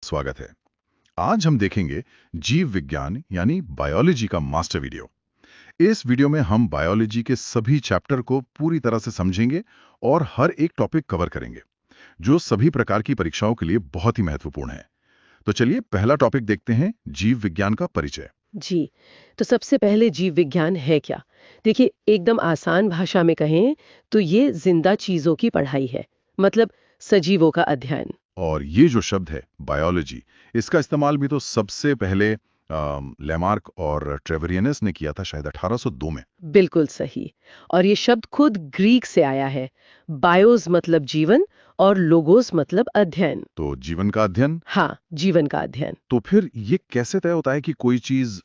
स्वागत है। आज हम देखेंगे जीव विज्ञान यानी बायोलॉजी का मास्टर वीडियो। इस वीडियो में हम बायोलॉजी के सभी चैप्टर को पूरी तरह से समझेंगे और हर एक टॉपिक कवर करेंगे, जो सभी प्रकार की परीक्षाओं के लिए बहुत ही महत्वपूर्ण है। तो चलिए पहला टॉपिक देखते हैं, जीव विज्ञान का परिचय। जी, तो सबसे पहले जीव विज्ञान है क्या? देखिए, एकदम आसान भाषा में कहें तो ये जिंदा चीजों की पढ़ाई है, मतलब सजीवों का अध्ययन। और ये जो शब्द है बायोलॉजी, इसका इस्तेमाल भी तो सबसे पहले लेमार्क और ट्रेवरियनस ने किया था, शायद 1802 में। बिल्कुल सही। और ये शब्द खुद ग्रीक से आया है। बायोस मतलब जीवन और लोगोस मतलब अध्ययन। तो जीवन का अध्ययन। हाँ, जीवन का अध्ययन। तो फिर ये कैसे तय होता है कि कोई चीज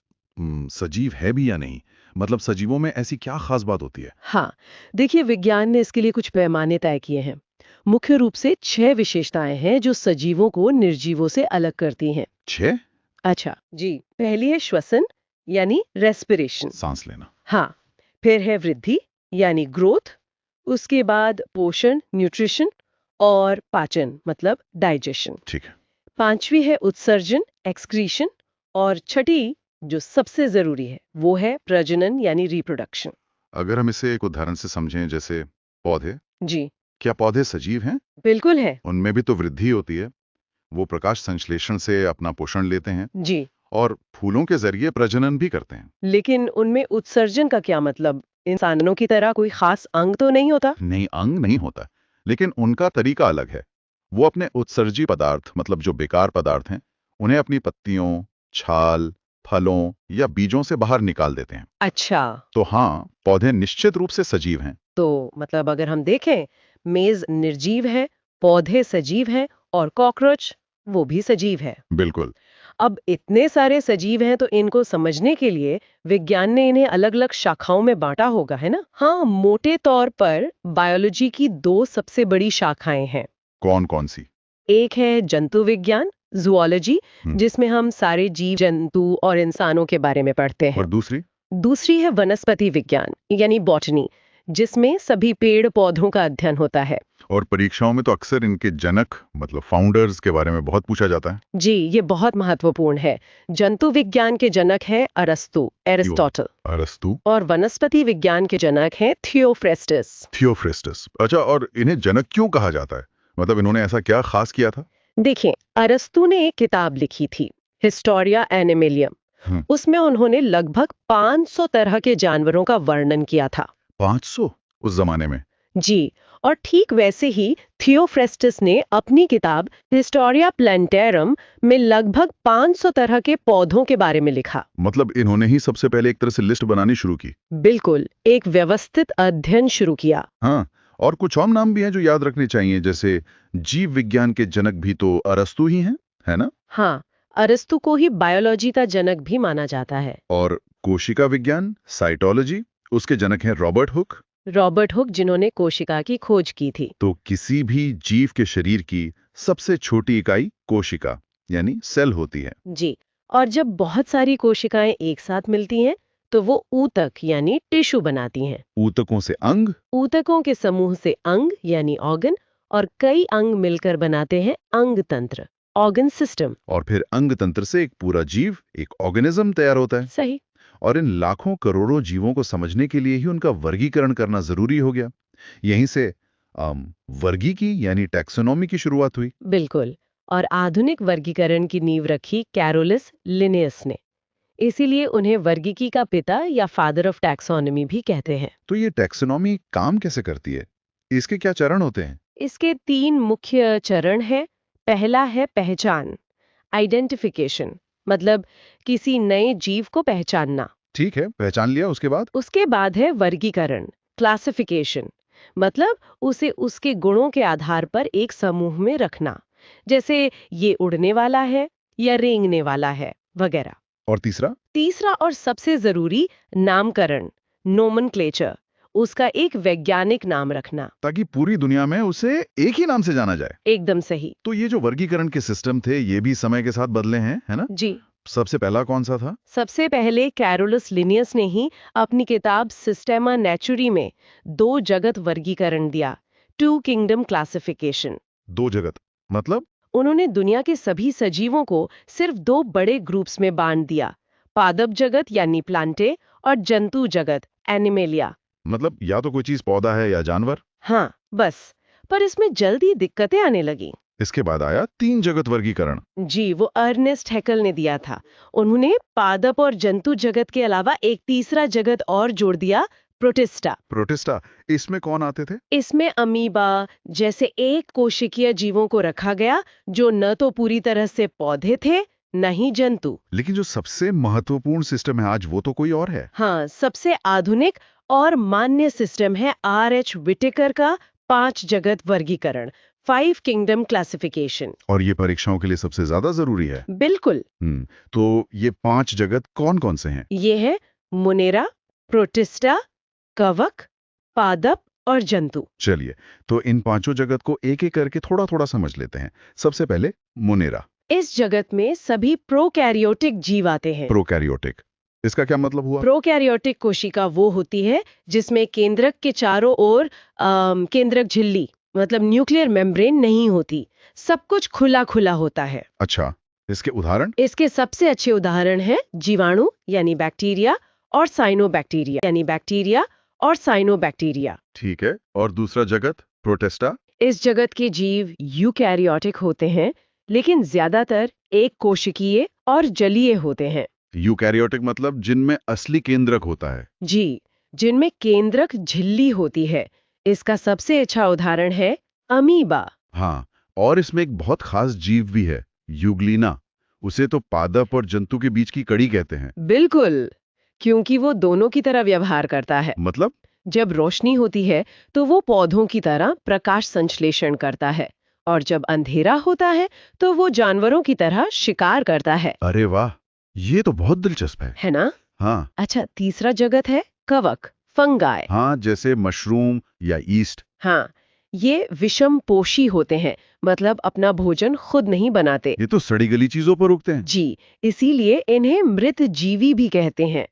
सजीव है भी या नहीं? मतलब सजीवों में ऐसी क्या खास बात होती है? हाँ, देखिए विज्ञान ने इसके लिए कुछ पैमाने तय किए हैं। मुख्य रूप से 6 विशेषताएं हैं जो सजीवों को निर्जीवों से अलग करती हैं। 6? अच्छा जी, पहली है श्वसन यानी रेस्पिरेशन। सांस लेना। हाँ, फिर है वृद्धि यानी ग्रोथ। उसके बाद पोषण न्यूट्रिशन और पाचन मतलब डाइजेशन। ठीक है। पांचवी है उत्सर्जन एक्सक्रीशन। और छठी जो सबसे जरूरी है वो है प्रजनन यानी रिप्रोडक्शन। अगर हम इसे एक उदाहरण से समझें, जैसे पौधे, जी क्या पौधे सजीव हैं? बिल्कुल है। उनमें भी तो वृद्धि होती है, वो प्रकाश संश्लेषण से अपना पोषण लेते हैं जी, और फूलों के जरिए प्रजनन भी करते हैं। लेकिन उनमें उत्सर्जन का क्या मतलब? इंसानों की तरह कोई खास अंग तो नहीं होता? नहीं, अंग नहीं होता, लेकिन उनका तरीका अलग है। वो अपने उत्सर्जी पदार्थ, मतलब जो बेकार पदार्थ हैं, उन्हें अपनी पत्तियों, छाल, फलों या बीजों से बाहर निकाल देते हैं। अच्छा, तो हाँ, पौधे निश्चित रूप से सजीव हैं। तो मतलब अगर हम देखें, मेज निर्जीव है, पौधे सजीव हैं और कॉकरोच वो भी सजीव है। बिल्कुल। अब इतने सारे सजीव हैं तो इनको समझने के लिए विज्ञान ने इन्हें अलग-अलग शाखाओं में बांटा होगा, है ना? हाँ, मोटे तौर पर बायोलॉजी की दो सबसे बड़ी शाखाएं हैं। कौन कौन सी? एक है जंतु विज्ञान जूलॉजी, हम्म। जिसमें हम सारे जीव जंतु और इंसानों के बारे में पढ़ते हैं। और दूसरी? दूसरी है वनस्पति विज्ञान यानी बॉटनी, जिसमें सभी पेड़ पौधों का अध्ययन होता है। और परीक्षाओं में तो अक्सर इनके जनक, मतलब फाउंडर्स के बारे में बहुत पूछा जाता है। जी, ये बहुत महत्वपूर्ण है। जंतु विज्ञान के जनक हैं अरस्तु यो, एरिस्टोटल। अरस्तु। और वनस्पति विज्ञान के जनक हैं थियोफ्रेस्टस। थियोफ्रेस्टस। अच्छा, और इन्हें जनक क्यों कहा जाता है? मतलब इन्होंने ऐसा क्या खास किया था? देखिए, अरस्तु ने एक किताब लिखी थी, हिस्टोरिया एनिमलियम। हम्म। उसमें उन्होंने लगभग 500 तरह के जानवरों का वर्णन किया था। 500 उस जमाने में? जी, और ठीक वैसे ही थियोफ्रेस्टस ने अपनी किताब हिस्टोरिया प्लांटेरम में लगभग 500 तरह के पौधों के बारे में लिखा। मतलब इन्होंने ही सबसे पहले एक तरह से लिस्ट बनानी शुरू की। बिल्कुल, एक व्यवस्थित अध्ययन शुरू किया। हाँ, और कुछ और नाम भी हैं जो याद रखने चाहिए, जैसे जीव विज्ञान के जनक भी तो अरस्तु ही हैं, है ना? हाँ, अरस्तु को ही बायोलॉजी का जनक भी माना जाता है। और कोशिका विज्ञान, साइटोलॉजी, उसके जनक हैं रॉबर्ट हुक। रॉबर्ट हुक, जिन्होंने कोशिका की खोज की थी। तो किसी भी जीव के शरीर की सबसे छोटी इकाई कोशिका यानी सेल होती है। जी, और जब बहुत सारी कोशिकाएं एक साथ मिलती हैं, तो वो ऊतक यानी टिश्यू बनाती हैं। ऊतकों से अंग। ऊतकों के समूह से अंग यानी ऑर्गन, और कई अंग मिलकर बनाते हैं अंग तंत्र, ऑर्गन सिस्टम। और फिर अंग तंत्र से एक पूरा जीव, एक ऑर्गेनिज्म तैयार होता है। सही। और इन लाखों करोड़ों जीवों को समझने के लिए ही उनका वर्गीकरण करना जरूरी हो गया। यहीं से वर्गीकी यानी टैक्सोनॉमी की शुरुआत हुई। बिल्कुल। और आधुनिक वर्गीकरण की नींव रखी कैरोलस लिनियस ने। इसीलिए उन्हें वर्गीकी का पिता या फादर ऑफ टैक्सोनॉमी भी कहते हैं। तो ये टैक्सोनॉमी काम कैसे करती है? इसके क्या चरण होते हैं? इसके 3 मुख्य चरण हैं। पहला है पहचान, आइडेंटिफिकेशन, मतलब किसी नए जीव को पहचानना। ठीक है, पहचान लिया, उसके बाद? उसके बाद है वर्गीकरण, क्लासिफिकेशन, मतलब उसे उसके गुणों के आधार पर एक समूह में रखना, जैसे ये उड़ने वाला है या रेंगने वाला है वगैरह। और तीसरा? तीसरा और सबसे जरूरी, नामकरण, नोमेनक्लेचर, उसका एक वैज्ञानिक नाम रखना। ताकि पूरी दुनिया में उसे एक ही नाम से जाना जाए। एकदम सही। तो ये जो वर्गीकरण के सिस्टम थे, ये भी समय के साथ बदले हैं, है ना? जी, सबसे पहला कौन सा था? सबसे पहले कैरोलस लिनियस ने ही अपनी किताब सिस्टेमा नेचुरी में 2 जगत वर्गीकरण दिया, 2 किंगडम क्लासिफिकेशन। 2 जगत मतलब? उन्होंने दुनिया के सभी सजीवों को सिर्फ 2 बड़े ग्रुप्स में बांट दिया, पादप जगत यानी प्लांटे और जंतु जगत एनिमेलिया। मतलब या तो कोई चीज पौधा है या जानवर। हाँ, बस। पर इसमें जल्दी दिक्कतें आने लगी। इसके बाद आया 3 जगत वर्गीकरण। जी, वो अर्नेस्ट हैकल ने दिया था। उन्होंने पादप और जंतु जगत के अलावा एक तीसरा जगत और जोड़ दिया, प्रोटिस्टा। प्रोटिस्टा, इसमें कौन आते थे? इसमें अमीबा जैसे एक कोशिकीय जीवों को रखा गया, जो न तो पूरी तरह से पौधे थे, न ही जंतु। लेकिन जो सबसे महत्वपूर्ण सिस्टम है आज, वो तो कोई और है। हाँ, सबसे आधुनिक और मान्य सिस्टम है R.H. विटेकर का 5 जगत वर्गीकरण, 5 किंगडम क्लासिफिकेशन। और ये परीक्षाओं के लिए सबसे ज्यादा जरूरी है। बिल्कुल। तो ये 5 जगत कौन-कौन से हैं? ये है मोनेरा, प्रोटिस्टा, कवक, पादप और जंतु। चलिए, तो इन पांचों जगत को एक-एक करके थोड़ा-थोड़ा समझ लेते हैं। सबसे पहले मोनेरा। इस जगत में सभी प्रोकैरियोटिक जीव आते हैं। प्रोकैरियोटिक, इसका क्या मतलब हुआ? प्रोकैरियोटिक कोशिका वो होती है जिसमें केंद्रक के चारों ओर केंद्रक झिल्ली मतलब न्यूक्लियर मेम्ब्रेन नहीं होती। सब कुछ खुला खुला होता है। अच्छा, इसके उदाहरण? इसके सबसे अच्छे उदाहरण हैं जीवाणु यानी बैक्टीरिया और साइनोबैक्टीरिया। ठीक है, और दूसरा जगत प्रोटिस्टा? इस जगत के जीव यूकैरियोटिक होते हैं, लेकिन ज्यादातर एक कोशिकीय और जलीय होते हैं। यूकैरियोटिक मतलब जिनमें असली केंद्रक होता है। जी, जिनमें केंद्रक झिल्ली होती है। इसका सबसे अच्छा उदाहरण है अमीबा। हाँ, और इसमें एक बहुत खास जीव भी है, यूग्लिना। उसे तो पादप और जंतु के बीच की कड़ी कहते हैं। बिल्कुल, क्योंकि वो दोनों की तरह व्यवहार करता है। मतलब? जब रोशनी होती है तो वो पौधों की तरह प्रकाश संश्लेषण करता है, और जब अंधेरा होता है तो वो जानवरों की तरह शिकार करता है। अरे वाह, ये तो बहुत दिलचस्प है। है ना? हाँ। अच्छा, तीसरा जगत है कवक, फंगाई। हाँ, जैसे मशरूम या ईस्ट। हाँ, ये विषम पोषी होते हैं, मतलब अपना भोजन खुद नहीं बनाते। ये तो सड़ी गली चीजों पर उगते हैं। जी, इसीलिए इन्हें मृत जीवी भी कहते हैं।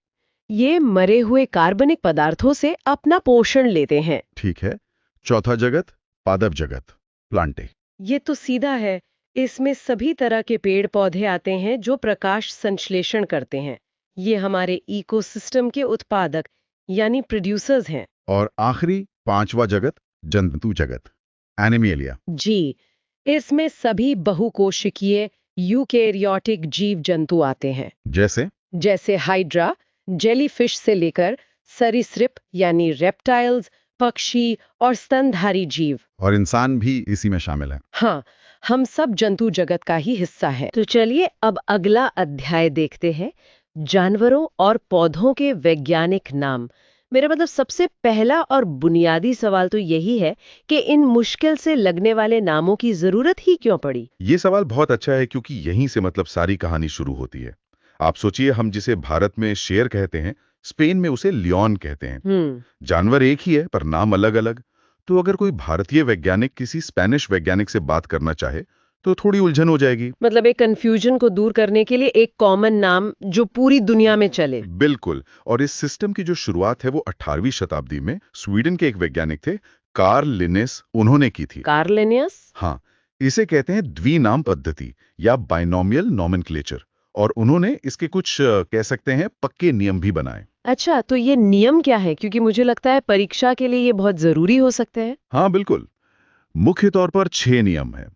ये मरे हुए कार्बनिक पदार्थों से अपना पोषण लेते हैं। ठीक है, चौथा जगत पादप जगत, प्लांटे। ये तो सीधा है। इसमें सभी तरह के पेड़ पौधे आते हैं जो प्रकाश संश्लेषण करते हैं। ये हमारे इकोसिस्टम के उत्पादक यानी प्रोड्यूसर्स हैं। और आखिरी पांचवा जगत जंतु जगत, एनिमेलिया। जी, इसमें सभी बहुकोशिकीय यूकेरियोटिक जीव जंतु आते हैं, जैसे? जैसे हाइड्रा, जेलीफिश से लेकर सरीसृप यानी रेप्टाइल्स, पक्षी और स्तनधारी जीव। और इंसान भी इसी में शामिल है। हाँ, हम सब जंतु जगत का ही हिस्सा है। तो चलिए अब अगला अध्याय देखते हैं, जानवरों और पौधों के वैज्ञानिक नाम। मेरा मतलब सबसे पहला और बुनियादी सवाल तो यही है कि इन मुश्किल से लगने वाले नामों की जरूरत ही क्यों पड़ी? ये सवाल बहुत अच्छा है, क्योंकि यहीं से मतलब सारी कहानी शुरू होती है। आप सोचिए, हम जिसे भारत में शेर कहते हैं, स्पेन में उसे लियोन कहते हैं। जानवर एक ही है पर नाम अलग अलग। तो अगर कोई भारतीय वैज्ञानिक किसी स्पेनिश वैज्ञानिक से बात करना चाहे तो थोड़ी उलझन हो जाएगी। मतलब एक कंफ्यूजन को दूर करने के लिए एक कॉमन नाम जो पूरी दुनिया में चले। बिल्कुल। और इस सिस्टम की जो शुरुआत है वो 18वीं शताब्दी में स्वीडन के एक वैज्ञानिक थे, कार्ल लिनेस, उन्होंने की थी। Karl Linnaeus? हाँ, इसे कहते हैं द्विनाम पद्धति या बाइनोमियल नोमेनक्लेचर। और उन्होंने इसके कुछ कह सकते हैं पक्के नियम भी बनाए। अच्छा, तो ये नियम क्या है? क्योंकि मुझे लगता है परीक्षा के लिए ये बहुत जरूरी हो सकते हैं। हाँ बिल्कुल, मुख्य तौर पर 6 नियम हैं।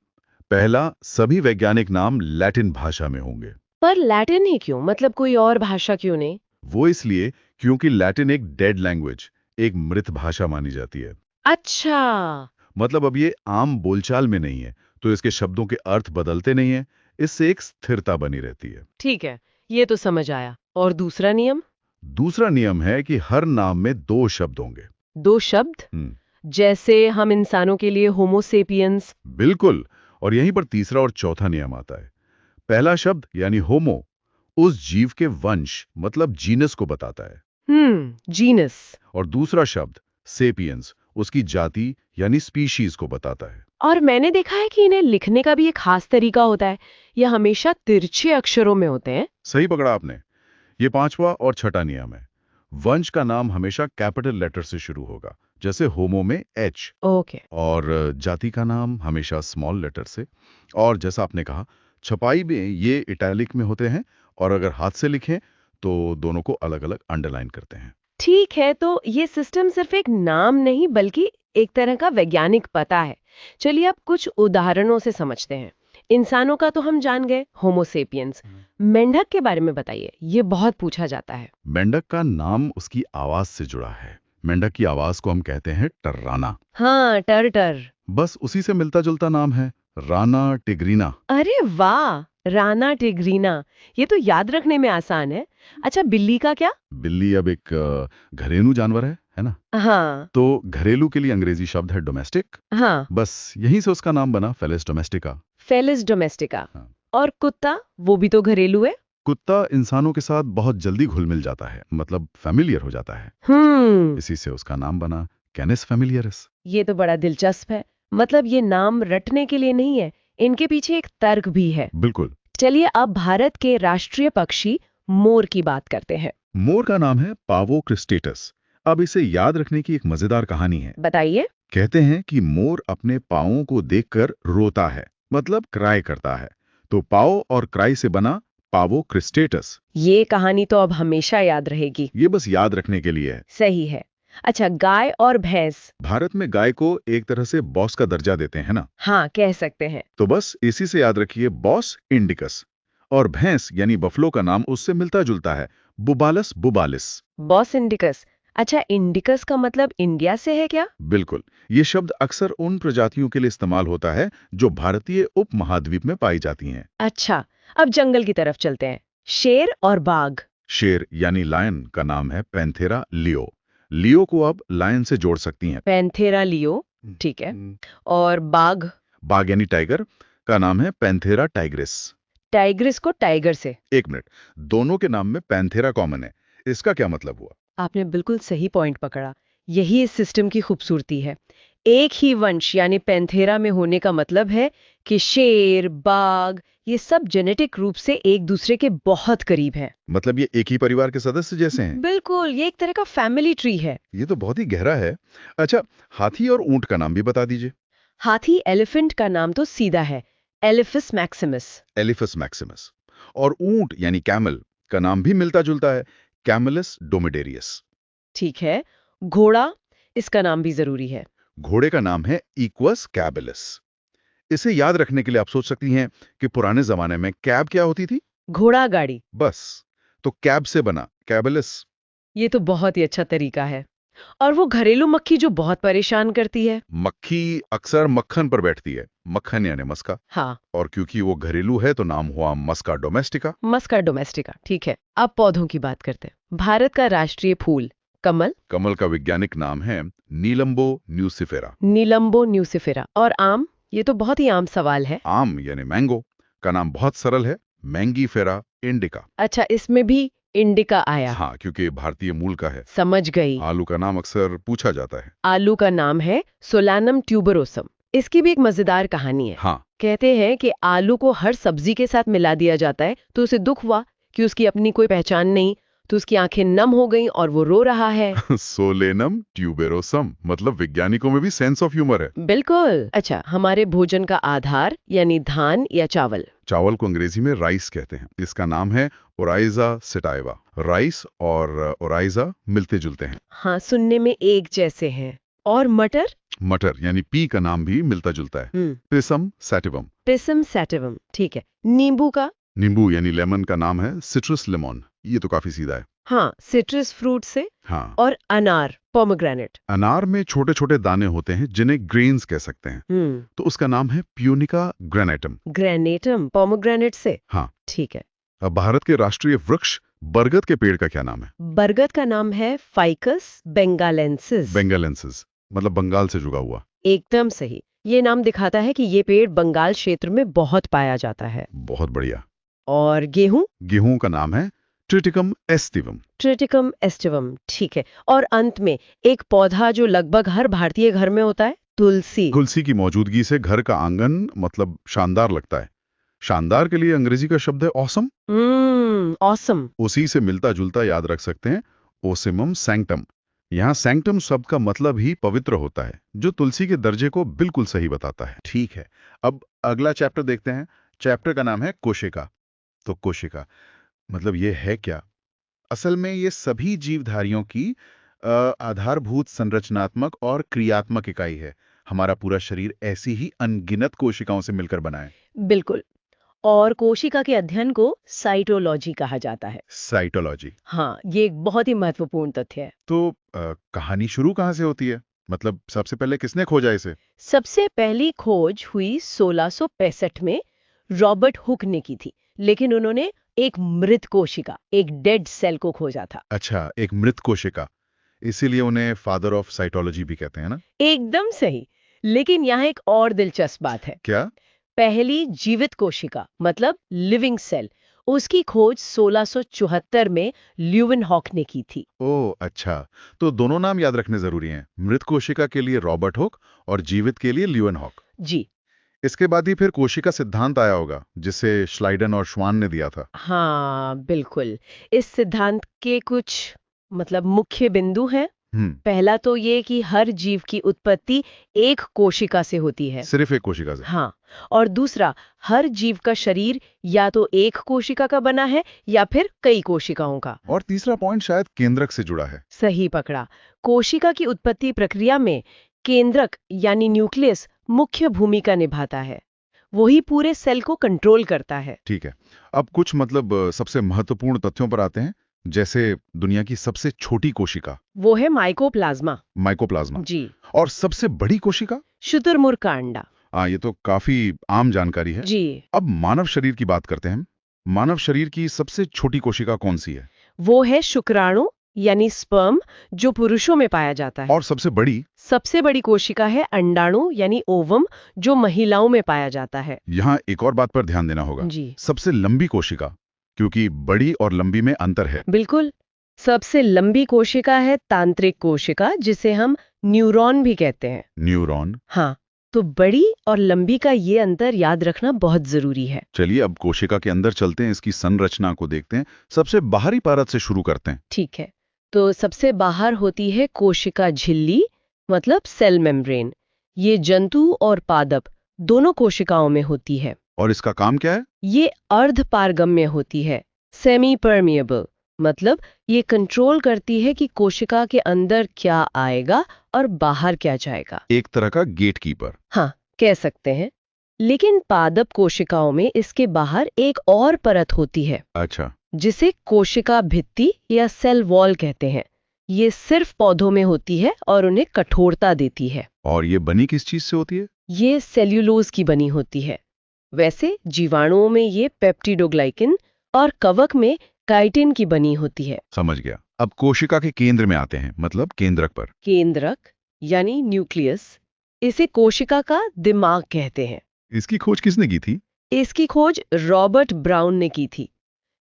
पहला, सभी वैज्ञानिक नाम लैटिन भाषा में होंगे। पर लैटिन ही क्यों? मतलब कोई और भाषा क्यों नहीं? वो इसलिए क्योंकि लैटिन एक डेड लैंग्वेज, एक मृत भाषा मानी जाती है। अच्छा। मतलब अब ये आम बोलचाल में नहीं है, तो इसके शब्दों के अर्थ बदलते नहीं है। इससे एक स्थिरता बनी रहती है। ठीक है, ये तो समझ आया। और दूसरा नियम? दूसरा नियम है कि हर नाम में 2 शब्द होंगे। 2 शब्द? हम्म, जैसे हम इंसानों के लिए होमोसेपियंस। बिल्कुल। और यहीं पर तीसरा और चौथा नियम आता है। पहला शब्द यानी होमो उस जीव के वंश मतलब जीनस को बताता है। जीनस। और दूसरा शब्द सेपियंस उसकी जाति यानी स्पीशीज को बताता है। और मैंने देखा है कि इन्हें लिखने का भी एक खास तरीका होता है। ये हमेशा तिरछे अक्षरों में होते हैं। सही पकड़ा आपने। ये 5वां और छठा नियम है। वंश का नाम हमेशा कैपिटल लेटर से शुरू होगा, जैसे होमो में एच, ओके। और जाति का नाम हमेशा स्मॉल लेटर से। और जैसा आपने कहा, छपाई में ये इटैलिक में होते हैं, और अगर हाथ से लिखें तो दोनों को अलग अलग अंडरलाइन करते हैं। ठीक है, तो ये सिस्टम सिर्फ एक नाम नहीं बल्कि एक तरह का वैज्ञानिक पता है। चलिए अब कुछ उदाहरणों से समझते हैं। इंसानों का तो हम जान गए, होमोसेपियंस। मेंढक के बारे में बताइए, ये बहुत पूछा जाता है। मेंढक का नाम उसकी आवाज से जुड़ा है। मेंढक की आवाज को हम कहते हैं टर्राना। हाँ, टर टर। बस उसी से मिलता जुलता नाम है, राना टिग्रीना। अरे वाह, राना टिग्रीना। ये तो याद रखने में आसान है। अच्छा, बिल्ली का क्या? बिल्ली अब एक घरेलू जानवर है ना? हाँ। तो घरेलू के लिए अंग्रेजी शब्द है डोमेस्टिक। हाँ, बस यहीं से उसका नाम बना फेलिस डोमेस्टिका। Felis domestica. हाँ। और कुत्ता, वो भी तो घरेलू है। कुत्ता इंसानों के साथ बहुत जल्दी घुल मिल जाता है, मतलब फेमिलियर हो जाता है। इसी से उसका नाम बना कैनिस फेमिलियरिस। ये तो बड़ा दिलचस्प है। मतलब ये नाम रटने के लिए नहीं है, इनके पीछे एक तर्क भी है। बिल्कुल। चलिए अब भारत के राष्ट्रीय पक्षी मोर की बात करते हैं। मोर का नाम है पावो क्रिस्टेटस। अब इसे याद रखने की एक मजेदार कहानी है। बताइए। कहते हैं कि मोर अपने पाँवों को देखकर रोता है, मतलब क्राई करता है। तो पाओ और क्राई से बना पावो क्रिस्टेटस। ये कहानी तो अब हमेशा याद रहेगी। ये बस याद रखने के लिए है। सही है। अच्छा, गाय और भैंस। भारत में गाय को एक तरह से बॉस का दर्जा देते हैं ना? हाँ, कह सकते हैं। तो बस इसी से याद रखिए, बॉस इंडिकस। और भैंस यानी बफलो का नाम उससे मिलता जुलता है, बुबालस बुबालिस। Bos indicus. अच्छा, इंडिकस का मतलब इंडिया से है क्या? बिल्कुल। ये शब्द अक्सर उन प्रजातियों के लिए इस्तेमाल होता है जो भारतीय उपमहाद्वीप में पाई जाती हैं। अच्छा, अब जंगल की तरफ चलते हैं। शेर और बाघ। शेर यानी लायन का नाम है पैंथेरा लियो। लियो को अब लायन से जोड़ सकती हैं। Panthera leo. ठीक है। और बाघ। बाघ यानी टाइगर का नाम है पैंथेरा टाइग्रिस। टाइग्रिस को टाइगर से। एक मिनट, दोनों के नाम में पैंथेरा कॉमन है, इसका क्या मतलब हुआ? आपने बिल्कुल सही पॉइंट पकड़ा। यही इस सिस्टम की खूबसूरती है। एक ही वंश यानी पैंथेरा में होने का मतलब है कि शेर, बाघ, ये सब जेनेटिक रूप से एक दूसरे के बहुत करीब हैं। मतलब ये एक ही परिवार के सदस्य जैसे हैं। बिल्कुल, ये एक तरह का फैमिली ट्री है। ये तो बहुत ही गहरा है। अच्छा, हाथी और ऊंट का नाम भी बता दीजिए। हाथी एलिफेंट का नाम तो सीधा है, एलिफिस मैक्सिमस। Elephas maximus. और ऊंट यानी कैमल का नाम भी मिलता जुलता है, कैमलस डोमिडेरियस। ठीक है। घोड़ा, इसका नाम भी जरूरी है। घोड़े का नाम है इक्वस कैबलस। इसे याद रखने के लिए आप सोच सकती हैं कि पुराने जमाने में कैब क्या होती थी? घोड़ा गाड़ी। बस, तो कैब से बना कैबलस। ये तो बहुत ही अच्छा तरीका है। और वो घरेलू मक्खी जो बहुत परेशान करती है। मक्खी अक्सर मक्खन पर बैठती है, मक्खन यानी मस्का। हाँ, और क्योंकि वो घरेलू है तो नाम हुआ मस्का डोमेस्टिका। मस्का डोमेस्टिका। ठीक है, अब पौधों की बात करते हैं। भारत का राष्ट्रीय फूल कमल। कमल का वैज्ञानिक नाम है नीलम्बो न्यूसिफेरा। नीलम्बो न्यूसिफेरा। और आम, ये तो बहुत ही आम सवाल है। आम यानी मैंगो का नाम बहुत सरल है, मैंगीफेरा इंडिका। अच्छा, इसमें भी इंडिका आया। हाँ, क्योंकि भारतीय मूल का है। समझ गई। आलू का नाम अक्सर पूछा जाता है। आलू का नाम है सोलानम ट्यूबरोसम। इसकी भी एक मजेदार कहानी है। हाँ। कहते हैं कि आलू को हर सब्जी के साथ मिला दिया जाता है तो उसे दुख हुआ कि उसकी अपनी कोई पहचान नहीं, तो उसकी आंखें नम हो गईं और वो रो रहा है। सोलेनम ट्यूबेरोसम, मतलब वैज्ञानिकों में भी सेंस ऑफ ह्यूमर है। बिल्कुल। अच्छा, हमारे भोजन का आधार यानी धान या चावल। चावल को अंग्रेजी में राइस कहते हैं। इसका नाम है ओराइजा सेटाइवा। राइस और ओराइजा मिलते जुलते हैं। हाँ, सुनने में एक जैसे हैं। और मटर। मटर यानी पी का नाम भी मिलता जुलता है, पिसम सैटिवम। पिसम सैटिवम। ठीक है। नींबू का। नींबू यानी लेमन का नाम है सिट्रस लेमन। ये तो काफी सीधा है। हाँ, सिट्रस फ्रूट से। हाँ। और अनार, पोमोग्रेनेट। अनार में छोटे छोटे दाने होते हैं जिन्हें ग्रेन्स कह सकते हैं, तो उसका नाम है प्यूनिका ग्रेनेटम। ग्रेनेटम, पोमोग्रेनेट से। हाँ। ठीक है। अब भारत के राष्ट्रीय वृक्ष बरगद के पेड़ का क्या नाम है? बरगद का नाम है फाइकस बेंगालेंसिस। बेंगालेंसिस, मतलब बंगाल से जुड़ा हुआ। एकदम सही। ये नाम दिखाता है कि ये पेड़ बंगाल क्षेत्र में बहुत पाया जाता है। बहुत बढ़िया। और गेहूं। गेहूं का नाम है ट्रिटिकम एस्टिवम। Triticum aestivum. ठीक है। और अंत में एक पौधा जो लगभग हर भारतीय घर में होता है, तुलसी। तुलसी की मौजूदगी से घर का आंगन मतलब शानदार लगता है। शानदार के लिए अंग्रेजी का शब्द है ऑसम। ऑसम। उसी से मिलता जुलता याद रख सकते हैं, ओसिमम सैंक्टम, यहाँ सैंक्टम शब्द का मतलब ही पवित्र होता है, जो तुलसी के दर्जे को बिल्कुल सही बताता है। ठीक है, अब अगला चैप्टर देखते हैं। चैप्टर का नाम है कोशिका। तो कोशिका मतलब ये है क्या? असल में ये सभी जीवधारियों की आधारभूत संरचनात्मक और क्रियात्मक इकाई है। हमारा पूरा शरीर ऐसी ही अनगिनत कोशिकाओं से मिलकर बना है। बिल्कुल। और कोशिका के अध्ययन को साइटोलॉजी कहा जाता है। साइटोलॉजी। हाँ, ये एक बहुत ही महत्वपूर्ण तथ्य है। तो कहानी शुरू कहाँ से होती है? मतलब सबसे पहले किसने खोजा इसे? सबसे पहली खोज हुई 1665 में रॉबर्ट हुक ने की थी, लेकिन उन्होंने एक मृत कोशिका, एक डेड सेल को खोजा था। अच्छा, एक मृत कोशिका। इसीलिए उन्हें फादर ऑफ साइटोलॉजी भी कहते हैं ना? एकदम सही। लेकिन यहाँ एक और दिलचस्प बात है। क्या? पहली जीवित कोशिका मतलब लिविंग सेल, उसकी खोज 1674 में ल्यूवेनहॉक ने की थी। ओह अच्छा, तो दोनों नाम याद रखने जरूरी हैं। मृत कोशिका के लिए रॉबर्ट हुक और जीवित के लिए ल्यूवेनहॉक। जी इसके बाद ही फिर कोशिका सिद्धांत आया होगा, जिसे श्लाइडन और श्वान ने दिया था। हाँ, बिल्कुल। इस सिद्धांत के कुछ मतलब मुख्य बिंदु हैं। हम्म। पहला तो ये कि हर जीव की उत्पत्ति एक कोशिका से होती है। सिर्फ एक कोशिका से? हाँ, और दूसरा, हर जीव का शरीर या तो एक कोशिका का बना है या फिर कई कोशिकाओं का। और तीसरा पॉइंट शायद केंद्रक से जुड़ा है। सही पकड़ा। कोशिका की उत्पत्ति प्रक्रिया में केंद्रक यानी न्यूक्लियस मुख्य भूमिका निभाता है। वही पूरे सेल को कंट्रोल करता है। ठीक है, अब कुछ मतलब सबसे महत्वपूर्ण तथ्यों पर आते हैं, जैसे दुनिया की सबसे छोटी कोशिका वो है माइकोप्लाज्मा। माइकोप्लाज्मा, जी, और सबसे बड़ी कोशिका। शुतुरमुर्ग का अंडा। हाँ, ये तो काफी आम जानकारी है। जी, अब मानव शरीर की बात करते हैं हम। मानव शरीर की सबसे छोटी कोशिका कौन सी है? वो है शुक्राणु यानी स्पर्म, जो पुरुषों में पाया जाता है। और सबसे बड़ी? सबसे बड़ी कोशिका है अंडाणु यानी ओवम, जो महिलाओं में पाया जाता है। यहाँ एक और बात पर ध्यान देना होगा। जी सबसे लंबी कोशिका, क्योंकि बड़ी और लंबी में अंतर है। बिल्कुल। सबसे लंबी कोशिका है तांत्रिक कोशिका, जिसे हम न्यूरॉन भी कहते हैं। न्यूरॉन। हाँ, तो बड़ी और लंबी का ये अंतर याद रखना बहुत जरूरी है। चलिए अब कोशिका के अंदर चलते हैं, इसकी संरचना को देखते हैं। सबसे बाहरी परत से शुरू करते हैं। ठीक है, तो सबसे बाहर होती है कोशिका झिल्ली, मतलब सेल मेम्ब्रेन। ये जंतु और पादप दोनों कोशिकाओं में होती है। और इसका काम क्या है? ये अर्धपारगम्य होती है, सेमी परमिएबल, मतलब ये कंट्रोल करती है कि कोशिका के अंदर क्या आएगा और बाहर क्या जाएगा। एक तरह का गेट कीपर। हाँ, कह सकते हैं। लेकिन पादप कोशिकाओं में इसके बाहर एक और परत होती है, अच्छा। जिसे कोशिका भित्ति या सेल वॉल कहते हैं। ये सिर्फ पौधों में होती है और उन्हें कठोरता देती है। और ये बनी किस चीज से होती है? ये सेल्यूलोज की बनी होती है। वैसे जीवाणुओं में ये पेप्टिडोग्लाइकिन और कवक में काइटिन की बनी होती है। समझ गया। अब कोशिका के केंद्र में आते हैं, मतलब केंद्रक पर। केंद्रक यानी न्यूक्लियस, इसे कोशिका का दिमाग कहते हैं। इसकी खोज किसने की थी? इसकी खोज रॉबर्ट ब्राउन ने की थी।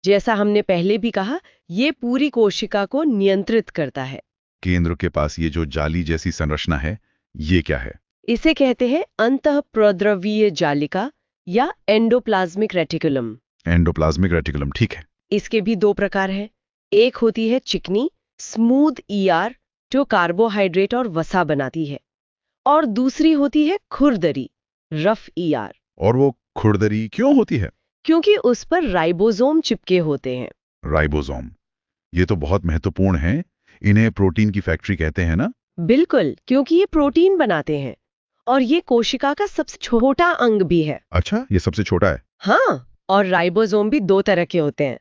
जैसा हमने पहले भी कहा, ये पूरी कोशिका को नियंत्रित करता है। केंद्र के पास ये जो जाली जैसी संरचना है, ये क्या है? इसे कहते हैं अंतःप्रद्रवीय जालिका या एंडोप्लाज्मिक रेटिकुलम। एंडोप्लाज्मिक रेटिकुलम, ठीक है। इसके भी दो प्रकार हैं। एक होती है चिकनी, स्मूथ ईआर, जो कार्बोहाइड्रेट और वसा बनाती है। और दूसरी होती है खुरदरी, रफ ईआर, और वो खुरदरी क्यों होती है? क्योंकि उस पर राइबोसोम चिपके होते हैं। राइबोसोम, ये तो बहुत महत्वपूर्ण है। इन्हें प्रोटीन की फैक्ट्री कहते हैं ना? बिल्कुल, क्योंकि ये प्रोटीन बनाते हैं। और ये कोशिका का सबसे छोटा अंग भी है। अच्छा, ये सबसे छोटा है। हाँ, और राइबोसोम भी दो तरह के होते हैं।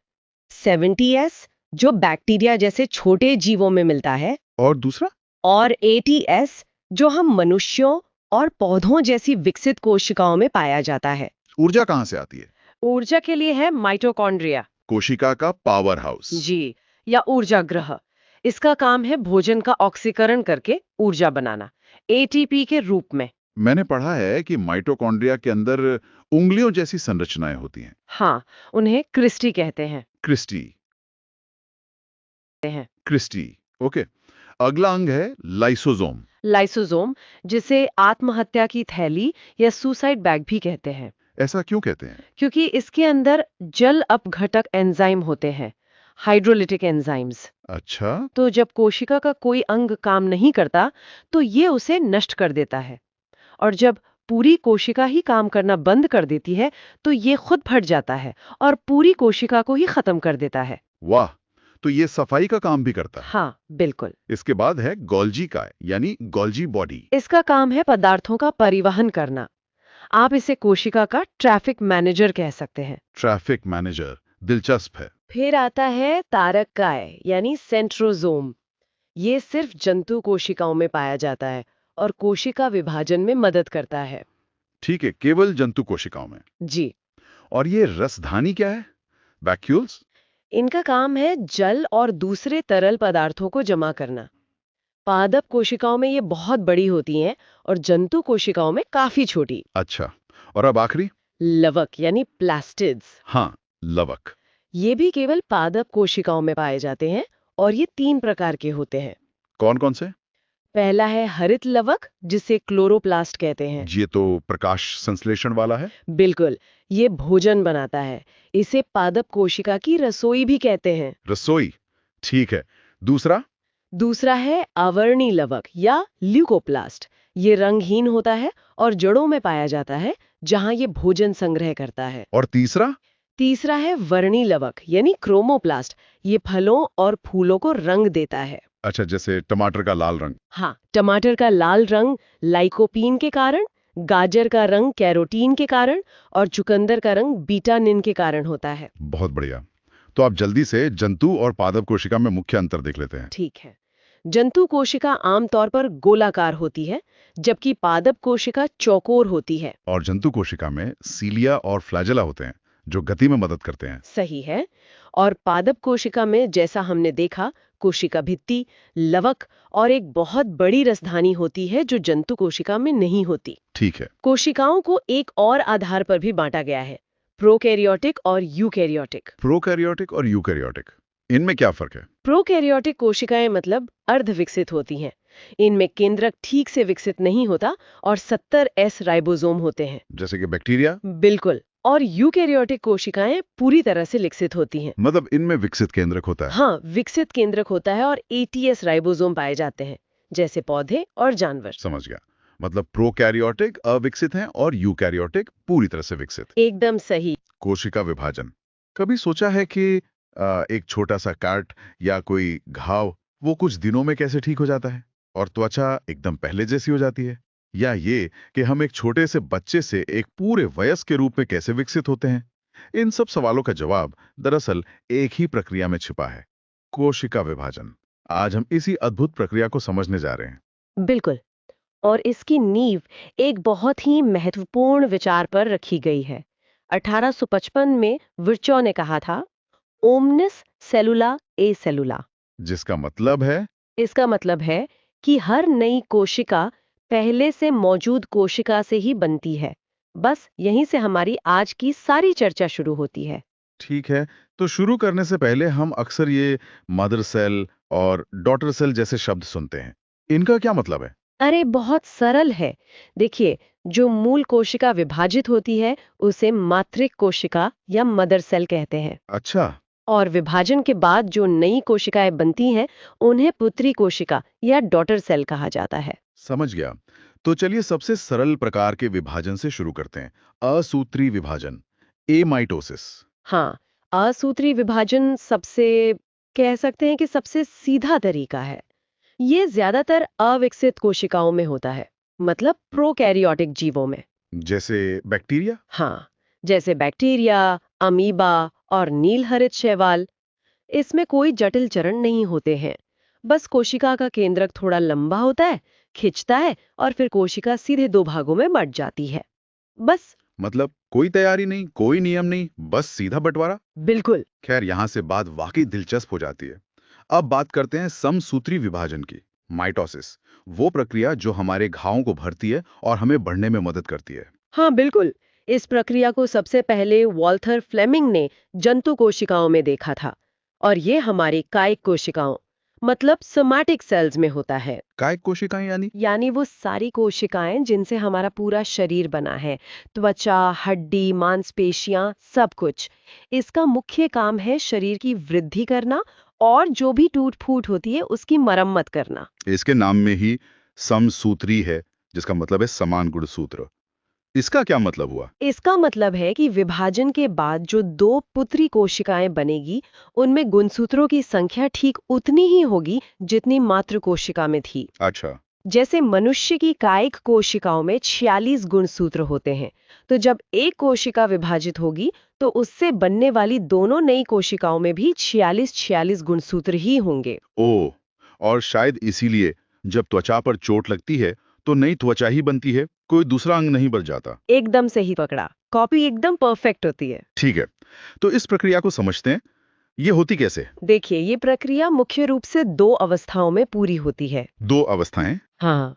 70S, जो बैक्टीरिया जैसे छोटे जीवों में मिलता है, और दूसरा? और 80S, जो हम मनुष्यों और पौधों जैसी विकसित कोशिकाओं में पाया जाता है। ऊर्जा कहाँ से आती है? ऊर्जा के लिए है माइटोकॉन्ड्रिया। कोशिका का पावर हाउस। जी, या ऊर्जा ग्रह। इसका काम है भोजन का ऑक्सीकरण करके ऊर्जा बनाना, एटीपी के रूप में। मैंने पढ़ा है कि माइटोकॉन्ड्रिया के अंदर उंगलियों जैसी संरचनाएं होती हैं। हाँ, उन्हें क्रिस्टी कहते हैं। क्रिस्टी। Cristae, okay. अगला अंग है लाइसोसोम। लाइसोसोम, जिसे आत्महत्या की थैली या सुसाइड बैग भी कहते हैं, ऐसा क्यों कहते हैं? क्योंकि इसके अंदर जल अपघटक एंजाइम होते हैं। Hydrolytic enzymes. अच्छा। तो जब कोशिका का कोई अंग काम नहीं करता तो ये उसे नष्ट कर देता है, और जब पूरी कोशिका ही काम करना बंद कर देती है तो ये खुद फट जाता है और पूरी कोशिका को ही खत्म कर देता है। वाह, तो ये सफाई का काम भी करता है। हाँ, बिल्कुल। इसके बाद है गोल्जी काय, यानी गोल्जी बॉडी। इसका काम है पदार्थों का परिवहन करना। आप इसे कोशिका का ट्रैफिक मैनेजर कह सकते हैं। ट्रैफिक मैनेजर, दिलचस्प है। फिर आता है तारककाय यानी सेंट्रोजोम। ये सिर्फ जंतु कोशिकाओं में पाया जाता है और कोशिका विभाजन में मदद करता है। ठीक है, केवल जंतु कोशिकाओं में। जी। और ये रसधानी क्या है? वैक्यूल्स? इनका काम है जल और दूसरे तरल पदार्थों को जमा करना। पादप कोशिकाओं में ये बहुत बड़ी होती हैं और जंतु कोशिकाओं में काफी छोटी। अच्छा, और अब आखिरी? लवक यानी प्लास्टिड्स। हाँ, लवक। ये भी केवल पादप कोशिकाओं में पाए जाते हैं और ये 3 प्रकार के होते हैं। कौन कौन से? पहला है हरित लवक, जिसे क्लोरोप्लास्ट कहते हैं। ये तो प्रकाश संश्लेषण वाला है। बिल्कुल, ये भोजन बनाता है। इसे पादप कोशिका की रसोई भी कहते हैं। रसोई, ठीक है। दूसरा? दूसरा है आवर्णी लवक या ल्यूकोप्लास्ट। ये रंगहीन होता है और जड़ों में पाया जाता है, जहां ये भोजन संग्रह करता है। और तीसरा? तीसरा है वर्णी लवक यानी क्रोमोप्लास्ट। ये फलों और फूलों को रंग देता है। अच्छा, जैसे टमाटर का लाल रंग। हाँ, टमाटर का लाल रंग लाइकोपीन के कारण, गाजर का रंग कैरोटीन के कारण और चुकंदर का रंग बीटानिन के कारण होता है। बहुत बढ़िया। तो आप जल्दी से जंतु और पादप कोशिका में मुख्य अंतर देख लेते हैं। ठीक है। जंतु कोशिका आमतौर पर गोलाकार होती है, जबकि पादप कोशिका चौकोर होती है। और जंतु कोशिका में सीलिया और फ्लैजेला होते हैं, जो गति में मदद करते हैं। सही है। और पादप कोशिका में जैसा हमने देखा, कोशिका भित्ति, लवक और एक बहुत बड़ी रसधानी होती है जो जंतु कोशिका में नहीं होती। ठीक है। कोशिकाओं को एक और आधार पर भी बांटा गया है, प्रोकैरियोटिक और यूकैरियोटिक। प्रोकैरियोटिक और यूकैरियोटिक, इनमें क्या फर्क है? प्रोकैरियोटिक कोशिकाएं मतलब अर्ध विकसित होती हैं। इनमें केंद्रक ठीक से विकसित नहीं होता और 70S राइबोसोम होते हैं। जैसे कि बैक्टीरिया? बिल्कुल। और यूकैरियोटिक कोशिकाएं पूरी तरह से विकसित होती हैं। मतलब इनमें विकसित केंद्रक होता है। हाँ, विकसित केंद्रक होता है और 80S राइबोसोम पाए जाते हैं, जैसे पौधे और जानवर। समझ गया। मतलब प्रोकैरियोटिक अविकसित हैं और यूकैरियोटिक पूरी तरह से विकसित। एकदम सही। कोशिका विभाजन, कभी सोचा है कि एक छोटा सा काट या कोई घाव वो कुछ दिनों में कैसे ठीक हो जाता है और त्वचा एकदम पहले जैसी हो जाती है? या ये कि हम एक छोटे से बच्चे से एक पूरे वयस्क के रूप में कैसे विकसित होते हैं? इन सब सवालों का जवाब दरअसल एक ही प्रक्रिया में छिपा है, कोशिका विभाजन। आज हम इसी अद्भुत प्रक्रिया को समझने जा रहे हैं। बिल्कुल। और इसकी नींव एक बहुत ही महत्वपूर्ण विचार पर रखी गई है। 1855 में विर्चो ने कहा था, ओमनिस सेलुला ए सेलुला। जिसका मतलब है? इसका मतलब है कि हर नई कोशिका पहले से मौजूद कोशिका से ही बनती है। बस यहीं से हमारी आज की सारी चर्चा शुरू होती है। ठीक है, तो शुरू करने से पहले हम अक्सर ये मदर सेल और डॉटर सेल जैसे शब्द सुनते हैं। इनका क्या मतलब है? अरे बहुत सरल है। देखिए, जो मूल कोशिका विभाजित होती है उसे मातृक कोशिका या मदर सेल कहते हैं। अच्छा। और विभाजन के बाद जो नई कोशिकाएं बनती हैं उन्हें पुत्री कोशिका या डॉटर सेल कहा जाता है। समझ गया। तो चलिए सबसे सरल प्रकार के विभाजन से शुरू करते हैं। असूत्री विभाजन, एमाइटोसिस। हाँ, असूत्री विभाजन सबसे कह सकते हैं कि सबसे सीधा तरीका है। ये ज्यादातर अविकसित कोशिकाओं में होता है, मतलब प्रोकैरियोटिक जीवों में। जैसे बैक्टीरिया? हाँ, जैसे बैक्टीरिया, अमीबा और नीलहरित शैवाल। इसमें कोई जटिल चरण नहीं होते हैं। बस कोशिका का केंद्रक थोड़ा लंबा होता है, खिंचता है और फिर कोशिका सीधे 2 भागों में बंट जाती है। बस। मतलब कोई तैयारी नहीं, कोई नियम नहीं, बस सीधा बंटवारा। बिल्कुल। खैर, यहाँ से बात वाकई दिलचस्प हो जाती है। अब बात करते हैं समसूत्री विभाजन की, माइटोसिस। वो प्रक्रिया जो हमारे घावों को भरती है और हमें बढ़ने में मदद करती है। हाँ, बिल्कुल। इस प्रक्रिया को सबसे पहले वॉल्थर फ्लेमिंग ने जंतु कोशिकाओं में देखा था और ये हमारी कायिक कोशिकाओं मतलब सोमैटिक सेल्स में होता है। कायिक कोशिकाएं यानी वो सारी कोशिकाएं जिनसे हमारा पूरा शरीर बना है, त्वचा, हड्डी, मांसपेशियां, सब कुछ। इसका मुख्य काम है शरीर की वृद्धि करना और जो भी टूट फूट होती है उसकी मरम्मत करना। इसके नाम में ही समसूत्री है, जिसका मतलब है समान गुणसूत्र। इसका क्या मतलब हुआ? इसका मतलब है कि विभाजन के बाद जो दो पुत्री कोशिकाएं बनेगी, उनमें गुणसूत्रों की संख्या ठीक उतनी ही होगी जितनी मातृ कोशिका में थी। अच्छा। जैसे मनुष्य की कायिक कोशिकाओं में 46 गुणसूत्र होते हैं, तो जब एक कोशिका विभाजित होगी तो उससे बनने वाली दोनों नई कोशिकाओं में भी 46 गुणसूत्र ही होंगे। ओह, और शायद इसीलिए जब त्वचा पर चोट लगती है तो नई त्वचा ही बनती है, कोई दूसरा अंग नहीं बच जाता। एकदम सही पकड़ा, कॉपी एकदम परफेक्ट होती है। ठीक है, तो इस प्रक्रिया को समझते हैं। ये होती कैसे? देखिए, ये प्रक्रिया मुख्य रूप से दो अवस्थाओं में पूरी होती है। दो अवस्थाएं? हाँ,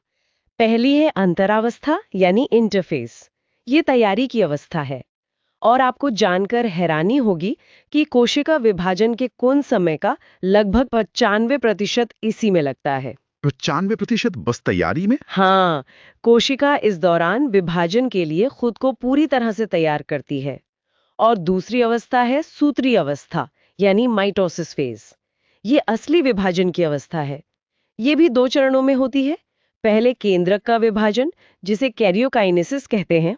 पहली है अंतरावस्था यानी इंटरफेस। ये तैयारी की अवस्था है। और आपको जानकर हैरानी होगी कि कोशिका विभाजन के कुल समय का लगभग 95% इसी में लगता है। 95% बस तैयारी में? हाँ, कोशिका इस दौरान विभाजन के लिए खुद को पूरी तरह से तैयार करती है। और दूसरी अवस्था है सूत्री अवस्था यानी माइटोसिस फेज। ये असली विभाजन की अवस्था है। ये भी दो चरणों में होती है। पहले केंद्रक का विभाजन, जिसे कैरियोकाइनेसिस कहते हैं,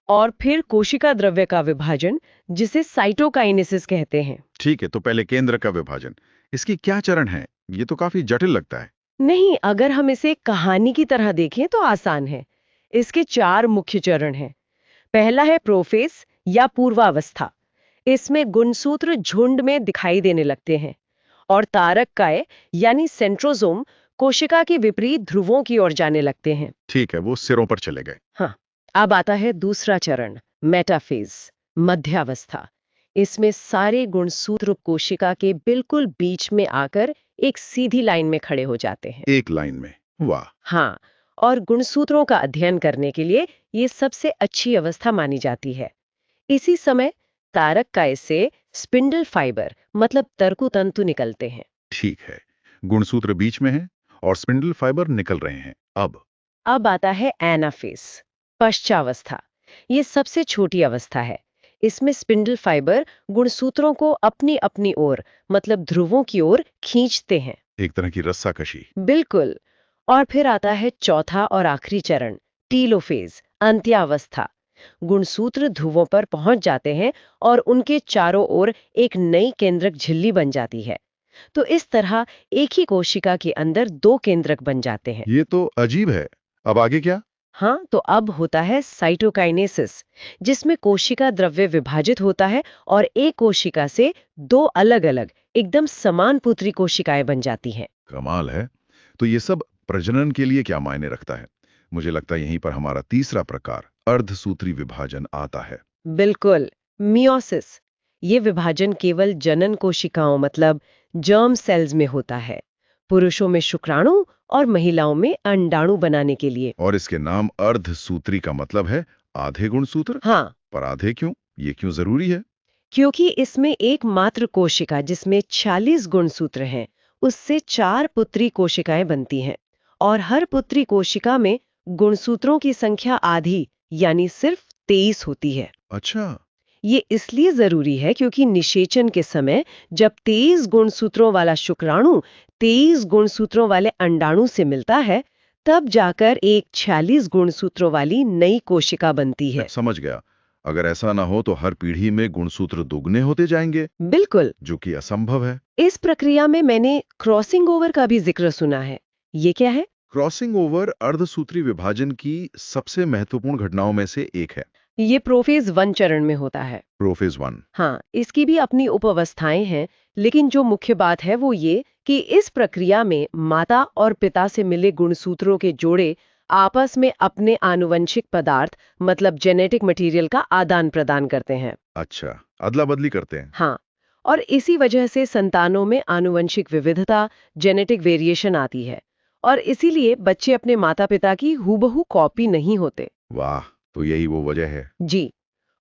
और फिर कोशिका द्रव्य का विभाजन, जिसे साइटोकाइनेसिस कहते हैं। ठीक है, तो पहले केंद्र का विभाजन। इसकी क्या चरण है? ये तो काफी जटिल लगता है। नहीं, अगर हम इसे कहानी की तरह देखें तो आसान है। इसके 4 मुख्य चरण हैं। पहला है प्रोफेस या पूर्वावस्था। इसमें गुणसूत्र झुंड में दिखाई देने लगते हैं और तारककाय यानी सेंट्रोसोम कोशिका के विपरीत ध्रुवों की ओर जाने लगते हैं। ठीक है, वो सिरों पर चले गए। हाँ, अब आता है दूसरा चरण, मेटाफेज, मध्यावस्था। इसमें सारे गुणसूत्र कोशिका के बिल्कुल बीच में आकर एक सीधी लाइन में खड़े हो जाते हैं। एक लाइन में? वाह। हाँ, और गुणसूत्रों का अध्ययन करने के लिए ये सबसे अच्छी अवस्था मानी जाती है। इसी समय तारककाय से स्पिंडल फाइबर मतलब तर्कुतंतु निकलते हैं। ठीक है, गुणसूत्र बीच में है और स्पिंडल फाइबर निकल रहे हैं। अब आता है एनाफेज, पश्चावस्था। ये सबसे छोटी अवस्था है। इसमें स्पिंडल फाइबर गुणसूत्रों को अपनी अपनी ओर मतलब ध्रुवों की ओर खींचते हैं। एक तरह की रस्साकशी। बिल्कुल। और फिर आता है चौथा और आखिरी चरण, टीलोफेज, अंत्यावस्था। गुणसूत्र ध्रुवों पर पहुंच जाते हैं और उनके चारों ओर एक नई केंद्रक झिल्ली बन जाती है। तो इस तरह एक ही कोशिका के अंदर दो केंद्रक बन जाते हैं। ये तो अजीब है। अब आगे क्या? हाँ, तो अब होता है साइटोकाइनेसिस, जिसमें कोशिका द्रव्य विभाजित होता है और एक कोशिका से दो अलग-अलग एकदम समान पुत्री कोशिकाएं बन जाती हैं। कमाल है। तो ये सब प्रजनन के लिए क्या मायने रखता है? मुझे लगता है यहीं पर हमारा तीसरा प्रकार, अर्धसूत्री विभाजन, आता है। बिल्कुल, मियोसिस। ये विभाजन केवल जनन कोशिकाओं मतलब जर्म सेल्स में होता है। पुरुषों में शुक्राणु और महिलाओं में अंडाणु बनाने के लिए। और इसके नाम अर्धसूत्री का मतलब है आधे गुणसूत्र। हाँ, पर आधे क्यों? ये क्यों जरूरी है? क्योंकि इसमें एकमात्र कोशिका जिसमें 46 गुणसूत्र हैं, उससे 4 पुत्री कोशिकाएं बनती हैं। और हर पुत्री कोशिका में गुणसूत्रों की संख्या आधी यानी सिर्फ 23 होती है। अच्छा। ये इसलिए जरूरी है क्योंकि निषेचन के समय जब 23 गुणसूत्रों वाला शुक्राणु 23 गुणसूत्रों वाले अंडाणु से मिलता है, तब जाकर एक 46 गुणसूत्रों वाली नई कोशिका बनती है। समझ गया। अगर ऐसा ना हो तो हर पीढ़ी में गुणसूत्र दोगुने होते जाएंगे, बिल्कुल। जो कि असंभव है। इस प्रक्रिया में मैंने क्रॉसिंग ओवर का भी जिक्र सुना है। ये क्या है? क्रॉसिंग ओवर अर्धसूत्री विभाजन की सबसे महत्वपूर्ण घटनाओं में से एक है। ये प्रोफेज 1 चरण में होता है। प्रोफेज 1। हाँ, इसकी भी अपनी उपअवस्थाएं हैं, लेकिन जो मुख्य बात है वो ये कि इस प्रक्रिया में माता और पिता से मिले गुणसूत्रों के जोड़े आपस में अपने आनुवंशिक पदार्थ मतलब जेनेटिक मटेरियल का आदान प्रदान करते हैं। अच्छा, अदला बदली करते हैं। हाँ, और इसी वजह से संतानों में आनुवंशिक विविधता, जेनेटिक वेरिएशन आती है और इसीलिए बच्चे अपने माता-पिता की हूबहू कॉपी नहीं होते। वाह, तो यही वो वजह है। जी,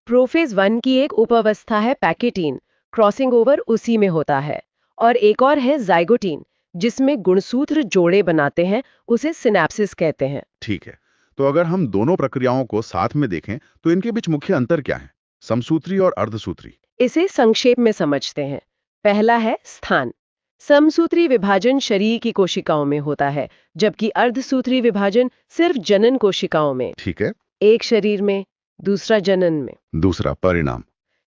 प्रोफेज 1 की एक उपअवस्था है पैकेटीन, क्रॉसिंग ओवर उसी में होता है। और एक और है जाइगोटीन, जिसमें गुणसूत्र जोड़े बनाते हैं, उसे सिनेप्सिस कहते हैं। ठीक है। तो अगर हम दोनों प्रक्रियाओं को साथ में देखें तो इनके बीच मुख्य अंतर क्या है? समसूत्री और अर्धसूत्री। इसे संक्षेप में समझते हैं। पहला है स्थान। समसूत्री विभाजन शरीर की कोशिकाओं में होता है, जबकि अर्धसूत्री विभाजन सिर्फ जनन कोशिकाओं में। ठीक है। एक शरीर में, दूसरा जनन में। दूसरा परिणाम।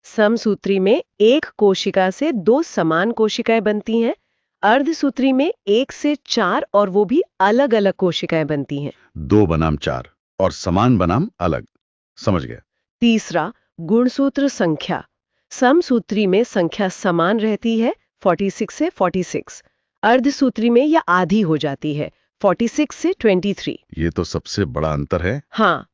समसूत्री में एक कोशिका से दो समान कोशिकाएं बनती हैं। अर्धसूत्री में एक से चार, और वो भी अलग अलग कोशिकाएं बनती हैं। 2 बनाम 4 और समान बनाम अलग। समझ गया। तीसरा, गुणसूत्र संख्या। समसूत्री में संख्या समान रहती है, 46 से 46। अर्धसूत्री में यह आधी हो जाती है, 46 से 23। ये तो सबसे बड़ा अंतर है। हाँ।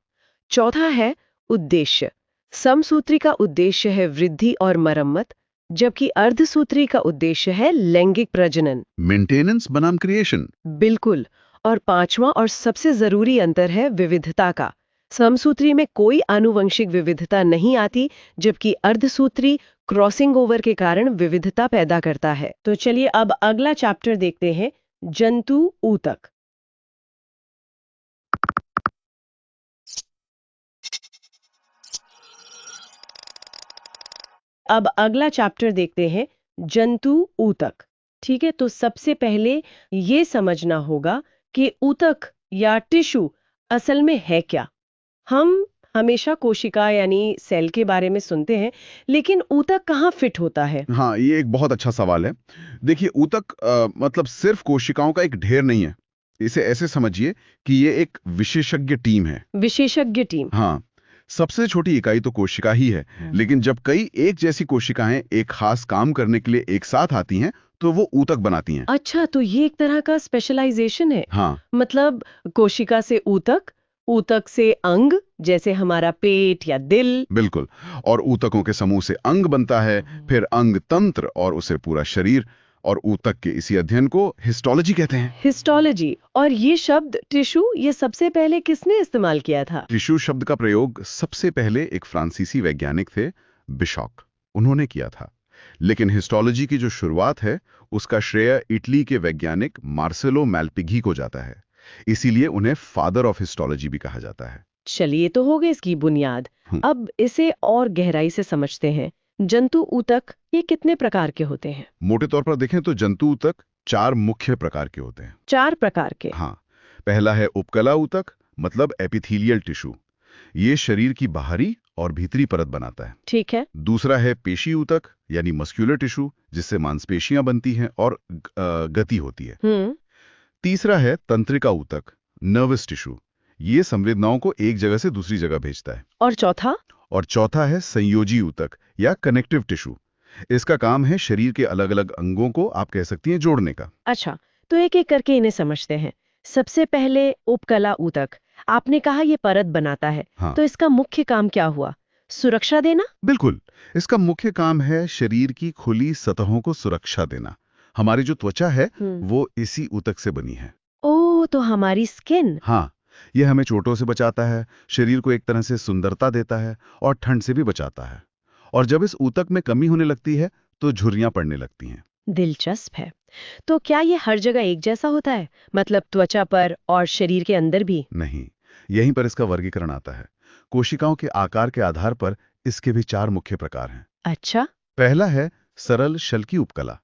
चौथा है उद्देश्य। समसूत्री का उद्देश्य है वृद्धि और मरम्मत, जबकि अर्धसूत्री का उद्देश्य है लैंगिक प्रजनन। मेंटेनेंस बनाम क्रिएशन। बिल्कुल। और पांचवा और सबसे जरूरी अंतर है विविधता का। समसूत्री में कोई आनुवंशिक विविधता नहीं आती, जबकि अर्धसूत्री क्रॉसिंग ओवर के कारण विविधता पैदा करता है। तो चलिए अब अगला चैप्टर देखते हैं, जंतु ऊतक। अब अगला चैप्टर देखते हैं, जंतु ऊतक। ठीक है, तो सबसे पहले ये समझना होगा कि ऊतक या टिश्यू असल में है क्या। हम हमेशा कोशिका यानी सेल के बारे में सुनते हैं, लेकिन ऊतक कहाँ फिट होता है? हाँ, ये एक बहुत अच्छा सवाल है। देखिए, ऊतक मतलब सिर्फ कोशिकाओं का एक ढेर नहीं है। इसे ऐसे समझिए कि ये एक विशेषज्ञ टीम है। विशेषज्ञ टीम। हाँ, सबसे छोटी इकाई तो कोशिका ही है, लेकिन जब कई एक जैसी कोशिकाएं एक खास काम करने के लिए एक साथ आती हैं, तो वो ऊतक बनाती हैं। अच्छा, तो ये एक तरह का स्पेशलाइजेशन है। हाँ, मतलब कोशिका से ऊतक, ऊतक से अंग, जैसे हमारा पेट या दिल। बिल्कुल। और ऊतकों के समूह से अंग बनता है, फिर अंग तंत्र और उसे पूरा शरीर। और ऊतक के इसी अध्ययन को हिस्टोलॉजी कहते हैं। हिस्टोलॉजी। और ये शब्द टिश्यू, ये सबसे पहले किसने इस्तेमाल किया था? टिश्यू शब्द का प्रयोग सबसे पहले एक फ्रांसीसी वैज्ञानिक थे, बिशॉक, उन्होंने किया था। लेकिन हिस्टोलॉजी की जो शुरुआत है, उसका श्रेय इटली के वैज्ञानिक मार्सेलो मैल्पिघी को जाता है। इसीलिए उन्हें फादर ऑफ हिस्टोलॉजी भी कहा जाता है। चलिए, तो हो गई इसकी बुनियाद। अब इसे और गहराई से समझते हैं। जंतु ऊतक ये कितने प्रकार के होते हैं? मोटे तौर पर देखें तो जंतु ऊतक 4 मुख्य प्रकार के होते हैं। 4 प्रकार के। हाँ, पहला है उपकला ऊतक, मतलब एपिथेलियल टिश्यू। ये शरीर की बाहरी और भीतरी परत बनाता है। ठीक है। दूसरा है पेशी ऊतक, यानी मस्कुलर टिश्यू, जिससे मांसपेशियां बनती हैं और गति होती है। तीसरा है तंत्रिका ऊतक, नर्वस टिश्यू। ये संवेदनाओं को एक जगह से दूसरी जगह भेजता है। और चौथा? और चौथा है संयोजी ऊतक या कनेक्टिव टिश्यू। इसका काम है शरीर के अलग अलग अंगों को, आप कह सकती हैं, जोड़ने का। अच्छा, तो एक एक करके इन्हें समझते हैं। सबसे पहले उपकला ऊतक। आपने कहा ये परत बनाता है। हाँ। तो इसका मुख्य काम क्या हुआ? सुरक्षा देना? बिल्कुल। इसका मुख्य काम है शरीर की खुली सतहों को सुरक्षा देना। हमारी जो त्वचा है वो इसी ऊतक से बनी है। ओह, तो हमारी स्किन। हाँ, ये हमें चोटों से बचाता है, शरीर को एक तरह से सुंदरता देता है और ठंड से भी बचाता है। और जब इस ऊतक में कमी होने लगती है तो झुर्रियां पड़ने लगती हैं। दिलचस्प है। तो क्या ये हर जगह एक जैसा होता है? मतलब त्वचा पर और शरीर के अंदर भी? नहीं, यहीं पर इसका वर्गीकरण आता है। कोशिकाओं के आकार के आधार पर इसके भी 4 मुख्य प्रकार हैं। अच्छा। पहला है सरल शल्की उपकला।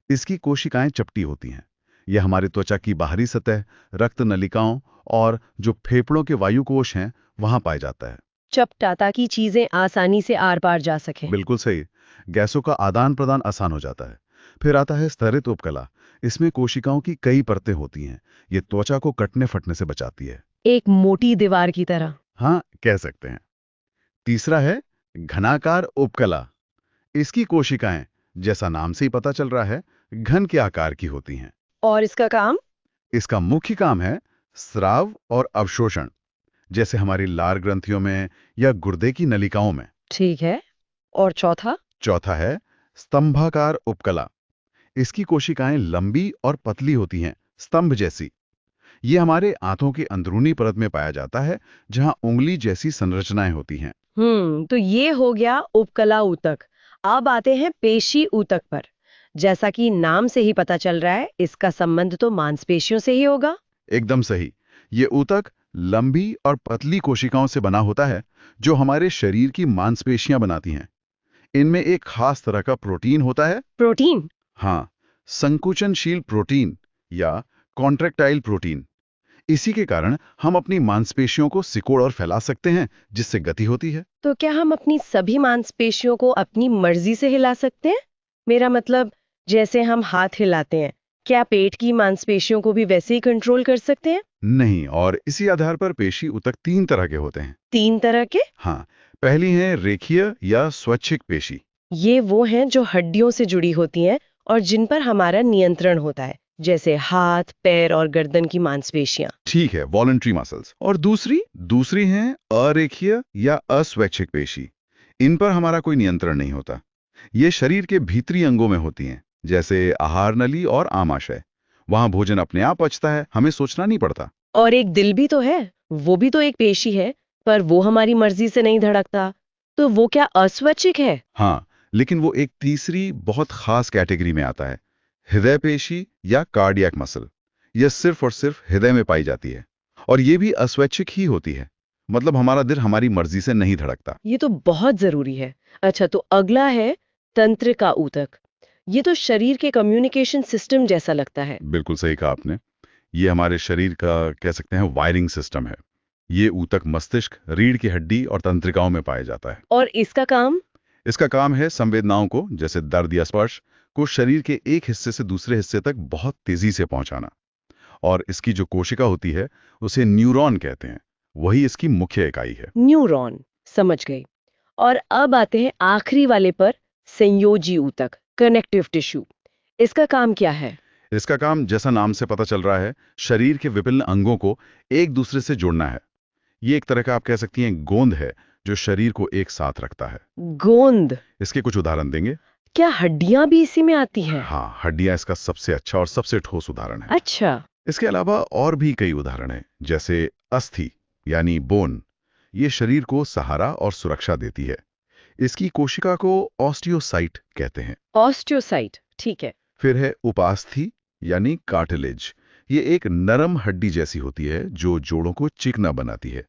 इसकी कोशिकाएं चपटी होती हैं। यह हमारी त्वचा की बाहरी सतह, रक्त नलिकाओं और जो फेफड़ों के वायुकोश हैं, वहां पाया जाता है। चपटा, ताकि चीजें आसानी से आर पार जा सके। बिल्कुल सही। गैसों का आदान प्रदान आसान हो जाता है। फिर आता है स्तरित उपकला। इसमें कोशिकाओं की कई परतें होती हैं। ये त्वचा को कटने फटने से बचाती है। एक मोटी दीवार की तरह। हाँ, कह सकते हैं। तीसरा है घनाकार उपकला। इसकी कोशिकाएं, जैसा नाम से ही पता चल रहा है, घन के आकार की होती हैं। और इसका काम? इसका मुख्य काम है स्राव और अवशोषण, जैसे हमारी लार ग्रंथियों में या गुर्दे की नलिकाओं में। ठीक है। और चौथा? चौथा है स्तंभाकार उपकला। इसकी कोशिकाएं लंबी और पतली होती हैं, स्तंभ जैसी। ये हमारे आंतों की अंदरूनी परत में पाया जाता है, जहां उंगली जैसी संरचनाएं होती हैं। तो ये हो गया उपकला ऊतक। अब आते हैं पेशी ऊतक पर। जैसा कि नाम से ही पता चल रहा है, इसका संबंध तो मांसपेशियों से ही होगा। एकदम सही। ये ऊतक लंबी और पतली कोशिकाओं से बना होता है जो हमारे शरीर की मांसपेशियां बनाती हैं। इनमें एक खास तरह का प्रोटीन होता है। प्रोटीन? हाँ, संकुचनशील प्रोटीन या कॉन्ट्रैक्टाइल प्रोटीन। इसी के कारण हम अपनी मांसपेशियों को सिकोड़ और फैला सकते हैं, जिससे गति होती है। तो क्या हम अपनी सभी मांसपेशियों को अपनी मर्जी से हिला सकते हैं? मेरा मतलब, जैसे हम हाथ हिलाते हैं, क्या पेट की मांसपेशियों को भी वैसे ही कंट्रोल कर सकते हैं? नहीं, और इसी आधार पर पेशी ऊतक 3 तरह के होते हैं। 3 तरह के? हाँ, पहली है रेखीय या स्वैच्छिक पेशी। ये वो हैं जो हड्डियों से जुड़ी होती हैं और जिन पर हमारा नियंत्रण होता है, जैसे हाथ, पैर और गर्दन की मांसपेशियां। ठीक है, वॉलंटरी मसल्स। और दूसरी दूसरी हैं अरेखीय या अस्वैच्छिक पेशी। इन पर हमारा कोई नियंत्रण नहीं होता। ये शरीर के भीतरी अंगों में होती हैं, जैसे आहार नली और आमाशय। वहां भोजन अपने आप पचता है, हमें सोचना नहीं पड़ता। और एक दिल भी तो है, वो भी तो एक पेशी है, पर वो हमारी मर्जी से नहीं धड़कता। तो वो क्या अस्वैच्छिक है? हाँ, लेकिन वो एक तीसरी बहुत खास कैटेगरी में आता है, हृदय पेशी या कार्डियक मसल। यह सिर्फ और सिर्फ हृदय में पाई जाती है और ये भी अस्वैच्छिक ही होती है। मतलब हमारा दिल हमारी मर्जी से नहीं धड़कता। ये तो बहुत जरूरी है। अच्छा, तो अगला है तंत्रिका ऊतक। ये तो शरीर के कम्युनिकेशन सिस्टम जैसा लगता है। बिल्कुल सही कहा आपने। ये हमारे शरीर का कह सकते हैं वायरिंग सिस्टम है। ये ऊतक मस्तिष्क, रीढ़ की हड्डी और तंत्रिकाओं में पाया जाता है। और इसका काम? इसका काम है संवेदनाओं को, जैसे दर्द या स्पर्श, को शरीर के एक हिस्से से दूसरे हिस्से तक बहुत तेजी से पहुंचाना। और इसकी जो कोशिका होती है, उसे न्यूरॉन कहते हैं। वही इसकी मुख्य इकाई है। न्यूरॉन, समझ गई। और अब आते हैं आखिरी वाले पर, संयोजी ऊतक, कनेक्टिव टिश्यू। इसका काम क्या है? इसका काम, जैसा नाम से पता चल रहा है, शरीर के विभिन्न अंगों को एक दूसरे से जोड़ना है। ये एक तरह का, आप कह सकती हैं, गोंद है जो शरीर को एक साथ रखता है। गोंद? इसके कुछ उदाहरण देंगे। क्या हड्डियां भी इसी में आती हैं? हाँ, हड्डियां इसका सबसे अच्छा और सबसे ठोस उदाहरण है। अच्छा। इसके अलावा और भी कई उदाहरण हैं, जैसे अस्थि यानी बोन। ये शरीर को सहारा और सुरक्षा देती है। इसकी कोशिका को ऑस्टियोसाइट कहते हैं। ऑस्टियोसाइट, ठीक है। फिर है उपास्थि यानी कार्टिलेज। ये एक नरम हड्डी जैसी होती है जो जोड़ों को चिकना बनाती है।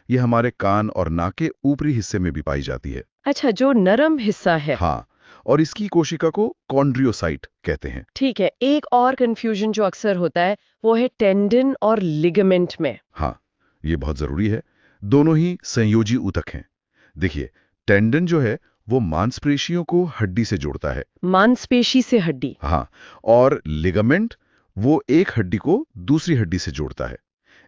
ये हमारे कान और नाक के ऊपरी हिस्से में भी पाई जाती है। अच्छा, जो नरम हिस्सा है। हाँ, और इसकी कोशिका को कॉन्ड्रियोसाइट कहते हैं। ठीक है। एक और कंफ्यूजन जो अक्सर होता है, वो है टेंडन और लिगामेंट में। हाँ, ये बहुत जरूरी है। दोनों ही संयोजी ऊतक हैं। देखिए, टेंडन जो है वो मांसपेशियों को हड्डी से जोड़ता है। मांसपेशी से हड्डी। हाँ, और लिगामेंट वो एक हड्डी को दूसरी हड्डी से जोड़ता है।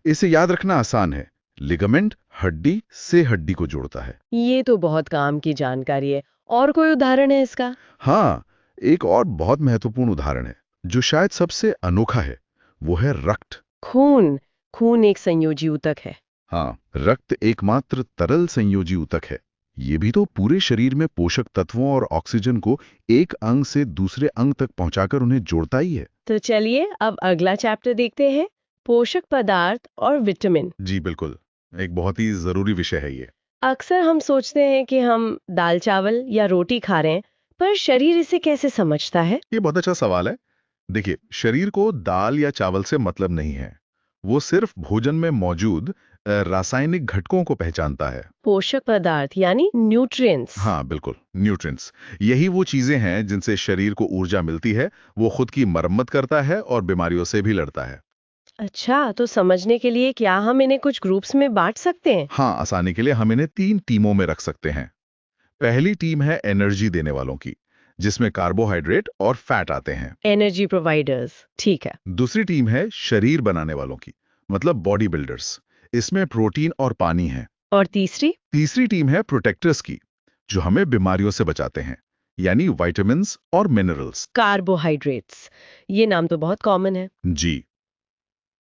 इसे याद रखना आसान है। लिगामेंट हड्डी से हड्डी को जोड़ता है। ये तो बहुत काम की जानकारी है। और कोई उदाहरण है इसका? हाँ, एक और बहुत महत्वपूर्ण उदाहरण है जो शायद सबसे अनोखा है। वो है रक्त। खून। खून एक संयोजी ऊतक है। हाँ, रक्त एकमात्र तरल संयोजी ऊतक है। ये भी तो पूरे शरीर में पोषक तत्वों और ऑक्सीजन को एक अंग से दूसरे अंग तक पहुंचाकर उन्हें जोड़ता ही है। तो चलिए अब अगला चैप्टर देखते हैं, पोषक पदार्थ और विटामिन। जी बिल्कुल, एक बहुत ही जरूरी विषय है ये। अक्सर हम सोचते हैं कि हम दाल चावल या रोटी खा रहे हैं, पर शरीर इसे कैसे समझता है? ये बहुत अच्छा सवाल है। देखिए, शरीर को दाल या चावल से मतलब नहीं है। वो सिर्फ भोजन में मौजूद रासायनिक घटकों को पहचानता है। पोषक पदार्थ यानी न्यूट्रिएंट्स। हाँ बिल्कुल, न्यूट्रिएंट्स। यही वो चीजें हैं जिनसे शरीर को ऊर्जा मिलती है। वो खुद की मरम्मत करता है और बीमारियों से भी लड़ता है। अच्छा, तो समझने के लिए क्या हम इन्हें कुछ ग्रुप्स में बांट सकते हैं? हाँ, आसानी के लिए हम इन्हें 3 टीमों में रख सकते हैं। पहली टीम है एनर्जी देने वालों की, जिसमें कार्बोहाइड्रेट और फैट आते हैं। एनर्जी प्रोवाइडर्स, ठीक है। दूसरी टीम है शरीर बनाने वालों की, मतलब बॉडी बिल्डर्स। इसमें प्रोटीन और पानी है। और तीसरी? तीसरी टीम है प्रोटेक्टर्स की, जो हमें बीमारियों से बचाते हैं, यानी विटामिन्स और मिनरल्स। कार्बोहाइड्रेट्स। ये नाम तो बहुत कॉमन है। जी,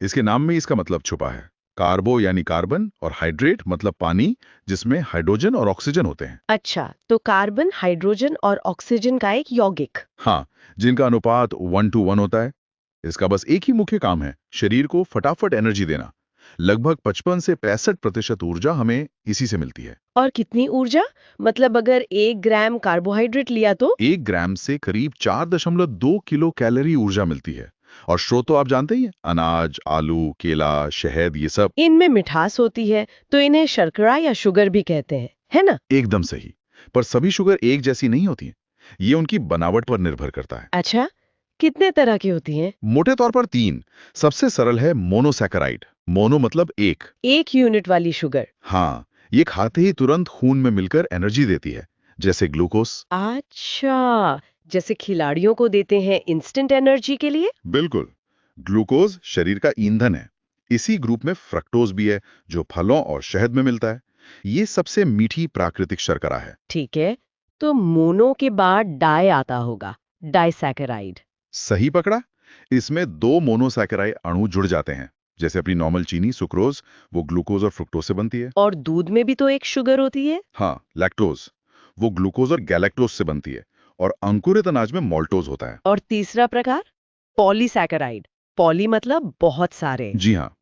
इसके नाम में इसका मतलब छुपा है। कार्बो यानी कार्बन और हाइड्रेट मतलब पानी, जिसमें हाइड्रोजन और ऑक्सीजन होते हैं। अच्छा, तो कार्बन, हाइड्रोजन और ऑक्सीजन का एक यौगिक। हाँ, जिनका अनुपात 1:1 होता है। इसका बस एक ही मुख्य काम है, शरीर को फटाफट एनर्जी देना। लगभग 55 से 65% ऊर्जा हमें इसी से मिलती है। और कितनी ऊर्जा? मतलब अगर 1 ग्राम कार्बोहाइड्रेट लिया तो? 1 ग्राम से करीब 4.2 किलो कैलोरी ऊर्जा मिलती है। और स्रोत तो आप जानते ही हैं, अनाज, आलू, केला, शहद, ये सब। इनमें मिठास होती है तो इन्हें शर्करा या शुगर भी कहते हैं, है ना? एकदम सही। पर सभी शुगर एक जैसी नहीं होती हैं। ये उनकी बनावट पर निर्भर करता है। अच्छा, कितने तरह की होती हैं? मोटे तौर पर 3। सबसे सरल है मोनोसैकेराइड। मोनो मतलब एक। 1 यूनिट वाली शुगर। हाँ, ये खाते ही तुरंत खून में मिलकर एनर्जी देती है, जैसे ग्लूकोस। अच्छा, जैसे खिलाड़ियों को देते हैं इंस्टेंट एनर्जी के लिए? बिल्कुल। ग्लूकोज शरीर का ईंधन है। इसी ग्रुप में फ्रक्टोज भी है, जो फलों और शहद में मिलता है। ये सबसे मीठी प्राकृतिक शर्करा है। ठीक है, तो मोनो के बाद डाई आता होगा, डाइसैकेराइड। सही पकड़ा। इसमें 2 मोनोसैकेराइड अणु जुड़ जाते हैं, जैसे अपनी नॉर्मल चीनी सुक्रोज, वो ग्लूकोज और फ्रुक्टोज से बनती है। और दूध में भी तो एक शुगर होती है? हाँ, लैक्टोज, वो ग्लूकोज और गैलेक्टोज से बनती है। और अंकुरित अनाज में मॉल्टोज होता है। और तीसरा प्रकार, पॉलीसैकेराइड। पॉली मतलब बहुत सारे। जी हाँ,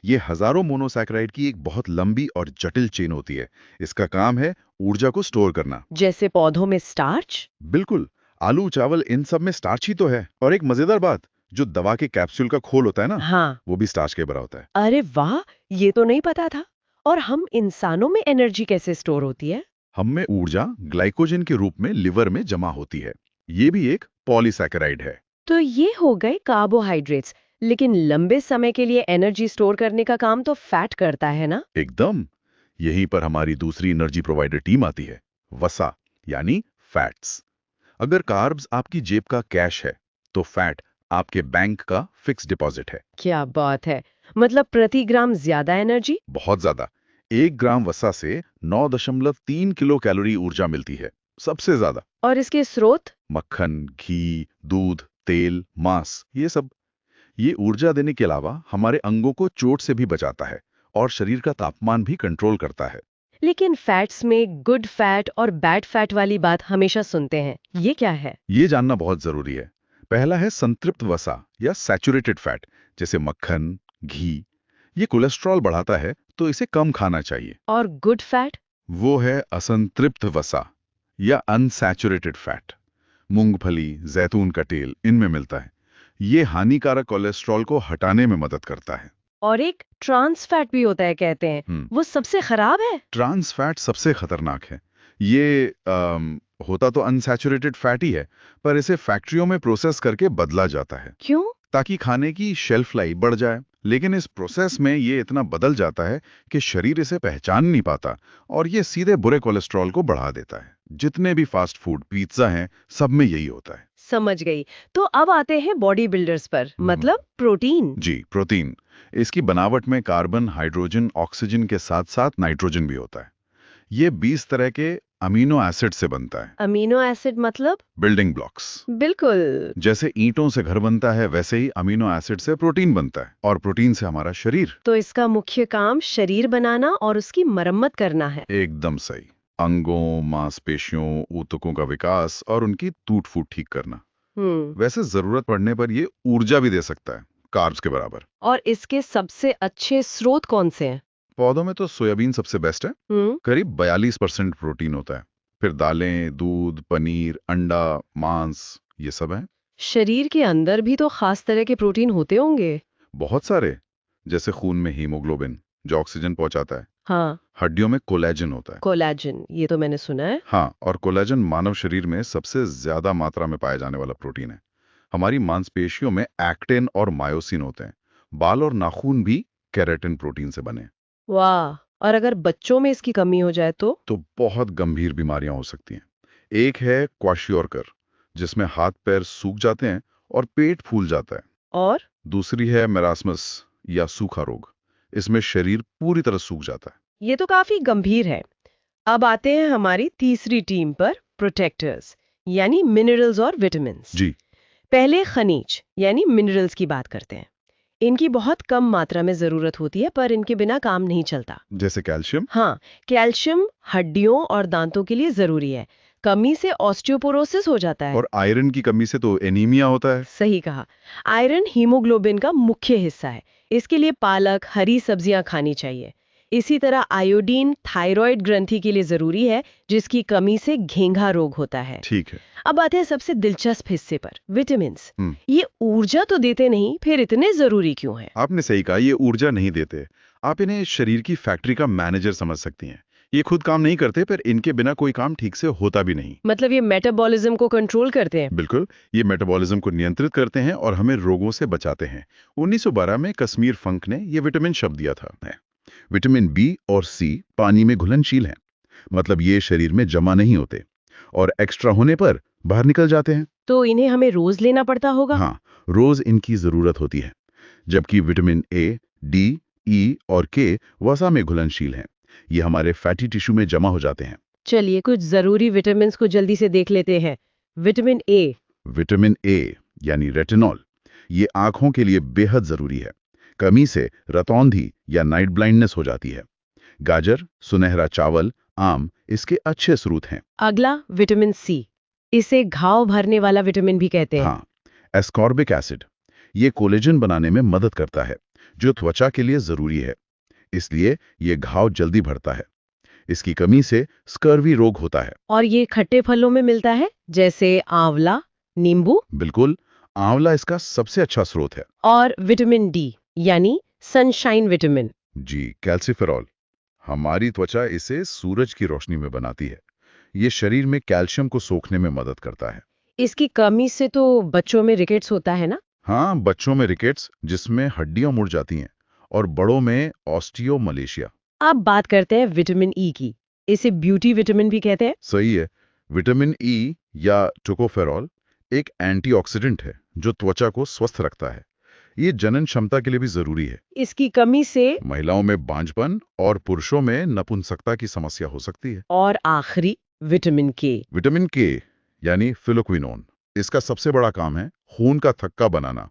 ये हजारों मोनोसैकेराइड की एक बहुत लंबी और जटिल चेन होती है। इसका काम है ऊर्जा को स्टोर करना। जैसे पौधों में स्टार्च? बिल्कुल। आलू, चावल, इन सब में स्टार्च ही तो है। और एक मजेदार बात, जो दवा के कैप्सूल का खोल होता है ना, हाँ। वो भी स्टार्च के बना होता है। अरे वाह, ये तो नहीं पता था। और हम इंसानों में एनर्जी कैसे स्टोर होती है? हम में ऊर्जा ग्लाइकोजन के रूप में लिवर में जमा होती है। ये भी एक पॉलीसैकेराइड है। तो ये हो गए कार्बोहाइड्रेट्स, लेकिन लंबे समय के लिए एनर्जी स्टोर करने का काम तो फैट करता है ना? एकदम। यहीं पर हमारी दूसरी एनर्जी प्रोवाइडर टीम आती है, वसा, यानी फैट्स। अगर कार्ब्स आपकी जेब का कैश है, तो फैट आपके बैंक का फिक्स डिपॉजिट है। क्या बात है! मतलब प्रति ग्राम ज्यादा एनर्जी? बहुत ज्यादा। 1 ग्राम वसा से 9.3 किलो कैलोरी ऊर्जा मिलती है, सबसे ज्यादा। और इसके स्रोत? मक्खन, घी, दूध, तेल, मांस, ये सब। ये ऊर्जा देने के अलावा हमारे अंगों को चोट से भी बचाता है और शरीर का तापमान भी कंट्रोल करता है। लेकिन फैट्स में गुड फैट और बैड फैट वाली बात हमेशा सुनते हैं, ये क्या है? ये जानना बहुत जरूरी है। पहला है संतृप्त वसा या सैचुरेटेड फैट, जैसे मक्खन, घी। ये कोलेस्ट्रॉल बढ़ाता है, तो इसे कम खाना चाहिए। और गुड फैट? वो है असंतृप्त वसा या अनसैचुरेटेड फैट। मूंगफली, जैतून का तेल, इनमें मिलता है। ये हानिकारक कोलेस्ट्रॉल को हटाने में मदद करता है। और एक ट्रांस फैट भी होता है कहते हैं, वो सबसे खराब है? ट्रांस फैट सबसे खतरनाक है। ये होता तो अनसैचुरेटेड फैट ही है, पर इसे फैक्ट्रियों में प्रोसेस करके बदला जाता है, क्यों? ताकि खाने की शेल्फ लाइफ बढ़ जाए। लेकिन इस प्रोसेस में ये इतना बदल जाता है कि शरीर इसे पहचान नहीं पाता, और ये सीधे बुरे कोलेस्ट्रॉल को बढ़ा देता है। जितने भी फास्ट फूड, पिज्जा हैं, सब में यही होता है। समझ गई। तो अब आते हैं बॉडी बिल्डर्स पर, मतलब प्रोटीन। जी, प्रोटीन। इसकी बनावट में कार्बन, हाइड्रोजन, ऑक्सीजन के साथ साथ नाइट्रोजन भी होता है। ये 20 तरह के अमीनो एसिड से बनता है। अमीनो एसिड मतलब? Building blocks. बिल्कुल। जैसे ईंटों से घर बनता है, वैसे ही अमीनो एसिड से प्रोटीन बनता है, और प्रोटीन से हमारा शरीर। तो इसका मुख्य काम शरीर बनाना और उसकी मरम्मत करना है। एकदम सही। अंगों, मांसपेशियों, ऊतकों का विकास और उनकी टूट फूट ठीक करना। हम्म। वैसे जरूरत पड़ने पर ये ऊर्जा भी दे सकता है, कार्ब्स के बराबर। और इसके सबसे अच्छे स्रोत कौन से हैं? पौधों में तो सोयाबीन सबसे बेस्ट है। हम्म। करीब 42% प्रोटीन होता है। फिर दालें, दूध, पनीर, अंडा, मांस, ये सब है। शरीर के अंदर भी तो खास तरह के प्रोटीन होते होंगे। बहुत सारे। जैसे खून में हीमोग्लोबिन, जो ऑक्सीजन पहुंचाता है। हाँ। हड्डियों में कोलेजन होता है। कोलेजन, ये तो मैंने सुना है। हाँ, और कोलेजन मानव शरीर में सबसे ज्यादा मात्रा में पाया जाने वाला प्रोटीन है। हमारी मांसपेशियों में एक्टिन और मायोसिन होते हैं। बाल और नाखून भी केराटिन प्रोटीन से बने हैं। वाह! और अगर बच्चों में इसकी कमी हो जाए तो? बहुत गंभीर बीमारियां हो सकती हैं। एक है क्वाशियोरकर, जिसमें हाथ पैर सूख जाते हैं और पेट फूल जाता है। और? दूसरी है मेरास्मस या सूखा रोग। इसमें शरीर पूरी तरह सूख जाता है। ये तो काफी गंभीर है। अब आते हैं हमारी तीसरी टीम पर, प्रोटेक्टर्स, यानी मिनरल्स और विटामिन्स। जी। पहले खनिज यानी मिनरल्स की बात करते हैं। इनकी बहुत कम मात्रा में जरूरत होती है, पर इनके बिना काम नहीं चलता। जैसे कैल्शियम। हाँ, कैल्शियम हड्डियों और दांतों के लिए जरूरी है, कमी से ऑस्टियोपोरोसिस हो जाता है। और आयरन की कमी से तो एनीमिया होता है। सही कहा। आयरन हीमोग्लोबिन का मुख्य हिस्सा है। इसके लिए पालक, हरी सब्जियां खानी चाहिए। इसी तरह आयोडीन थायराइड ग्रंथि के लिए जरूरी है, जिसकी कमी से घेंघा रोग होता है। ठीक है। अब आते हैं सबसे दिलचस्प हिस्से पर, विटामिन। हम्म। ये ऊर्जा तो देते नहीं, फिर इतने जरूरी क्यों हैं? आपने सही कहा, ये ऊर्जा नहीं देते। आप इन्हें शरीर की फैक्ट्री का मैनेजर समझ सकती हैं। ये खुद काम नहीं करते, पर इनके बिना कोई काम ठीक से होता भी नहीं। मतलब ये मेटाबॉलिज्म को कंट्रोल करते हैं। बिल्कुल, ये मेटाबॉलिज्म को नियंत्रित करते हैं और हमें रोगों से बचाते हैं। 1912 में कश्मीर फंक ने ये विटामिन शब्द दिया था। विटामिन बी और सी पानी में घुलनशील हैं, मतलब ये शरीर में जमा नहीं होते और एक्स्ट्रा होने पर बाहर निकल जाते हैं। तो इन्हें हमें रोज लेना पड़ता होगा? हाँ, रोज इनकी जरूरत होती है। जबकि विटामिन ए, डी, ई और के वसा में घुलनशील हैं। ये हमारे फैटी टिश्यू में जमा हो जाते हैं। चलिए कुछ जरूरी विटामिन को जल्दी से देख लेते हैं। Vitamin A. विटामिन ए यानी रेटिनॉल, ये आंखों के लिए बेहद जरूरी है। कमी से रतौंधी या नाइट ब्लाइंडनेस हो जाती है। गाजर, सुनहरा चावल, आम इसके अच्छे स्रोत हैं। अगला विटामिन सी। इसे घाव भरने वाला विटामिन भी कहते हैं। हाँ, एस्कॉर्बिक एसिड, ये कोलेजन बनाने में मदद करता है, जो त्वचा के लिए जरूरी है। इसलिए ये घाव जल्दी भरता है। इसकी कमी से स्कर्वी रोग होता है। और ये खट्टे फलों में मिलता है, जैसे आंवला, नींबू। बिल्कुल, आंवला इसका सबसे अच्छा स्रोत है। और विटामिन डी यानी सनशाइन विटामिन। जी, कैल्सिफेरॉल, हमारी त्वचा इसे सूरज की रोशनी में बनाती है। ये शरीर में कैल्शियम को सोखने में मदद करता है। इसकी कमी से तो बच्चों में रिकेट्स होता है ना? हाँ, बच्चों में रिकेट्स, जिसमें हड्डियां मुड़ जाती हैं, और बड़ों में ऑस्टियोमलेशिया। अब बात करते हैं विटामिन ई की। इसे ब्यूटी विटामिन भी कहते हैं। सही है। विटामिन ई या टोकोफेरॉल एक एंटीऑक्सीडेंट है जो त्वचा को स्वस्थ रखता है। ये जनन क्षमता के लिए भी जरूरी है। इसकी कमी से महिलाओं में बांझपन और पुरुषों में नपुंसकता की समस्या हो सकती है। और आखिरी विटामिन के। विटामिन के यानी फिलोक्विनोन, इसका सबसे बड़ा काम है खून का थक्का बनाना।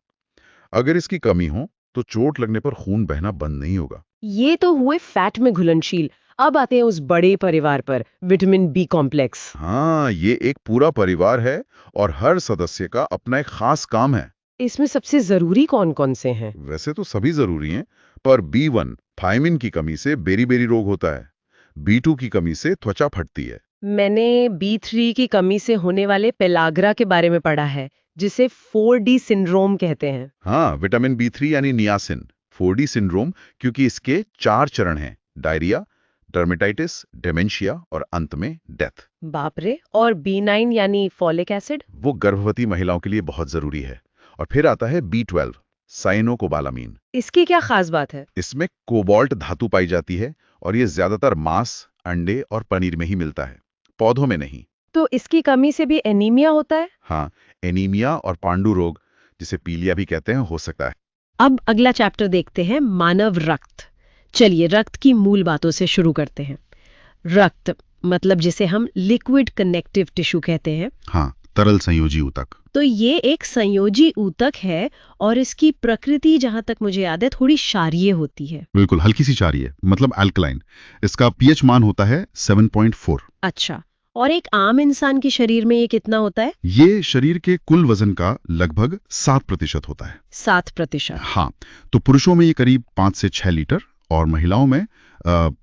अगर इसकी कमी हो तो चोट लगने पर खून बहना बंद नहीं होगा। ये तो हुए फैट में घुलनशील। अब आते हैं उस बड़े परिवार पर, विटामिन बी कॉम्प्लेक्स। हाँ, ये एक पूरा परिवार है और हर सदस्य का अपना एक खास काम है। इसमें सबसे जरूरी कौन कौन से हैं? वैसे तो सभी जरूरी हैं, पर B1 थायमिन की कमी से बेरी-बेरी रोग होता है। B2 की कमी से त्वचा फटती है। मैंने B3 की कमी से होने वाले पेलाग्रा के बारे में पढ़ा है, जिसे 4D सिंड्रोम कहते हैं। हाँ, विटामिन B3 यानी नियासिन, 4D सिंड्रोम, क्योंकि इसके 4 चरण हैं: डायरिया, डर्मेटाइटिस, डेमेंशिया और अंत में डेथ। बाप रे। और B9 यानी फॉलिक एसिड? वो गर्भवती महिलाओं के लिए बहुत जरूरी है। और फिर आता है B12, साइनोकोबालामीन। इसकी क्या खास बात है? इसमें कोबाल्ट धातु पाई जाती है और ये ज्यादातर मांस, अंडे और पनीर में ही मिलता है, पौधों में नहीं। तो इसकी कमी से भी एनीमिया होता है? हाँ, एनीमिया और पांडु रोग, जिसे पीलिया भी कहते हैं, हो सकता है। अब अगला चैप्टर देखते हैं, मानव रक्त। चलिए रक्त की मूल बातों से शुरू करते हैं। रक्त मतलब जिसे हम लिक्विड कनेक्टिव टिश्यू कहते हैं। हाँ, तरल संयोजी ऊतक। तो ये एक संयोजी ऊतक है और इसकी प्रकृति, जहां तक मुझे याद है, थोड़ी क्षारीय होती है। बिल्कुल, हल्की सी क्षारीय, मतलब अल्कलाइन। इसका पीएच मान होता है 7.4। अच्छा, और एक आम इंसान के शरीर में ये कितना होता है? ये शरीर के कुल वजन का लगभग 7% होता है। 7%? हाँ, तो पुरुषों में ये करीब 5 से 6 लीटर और महिलाओं में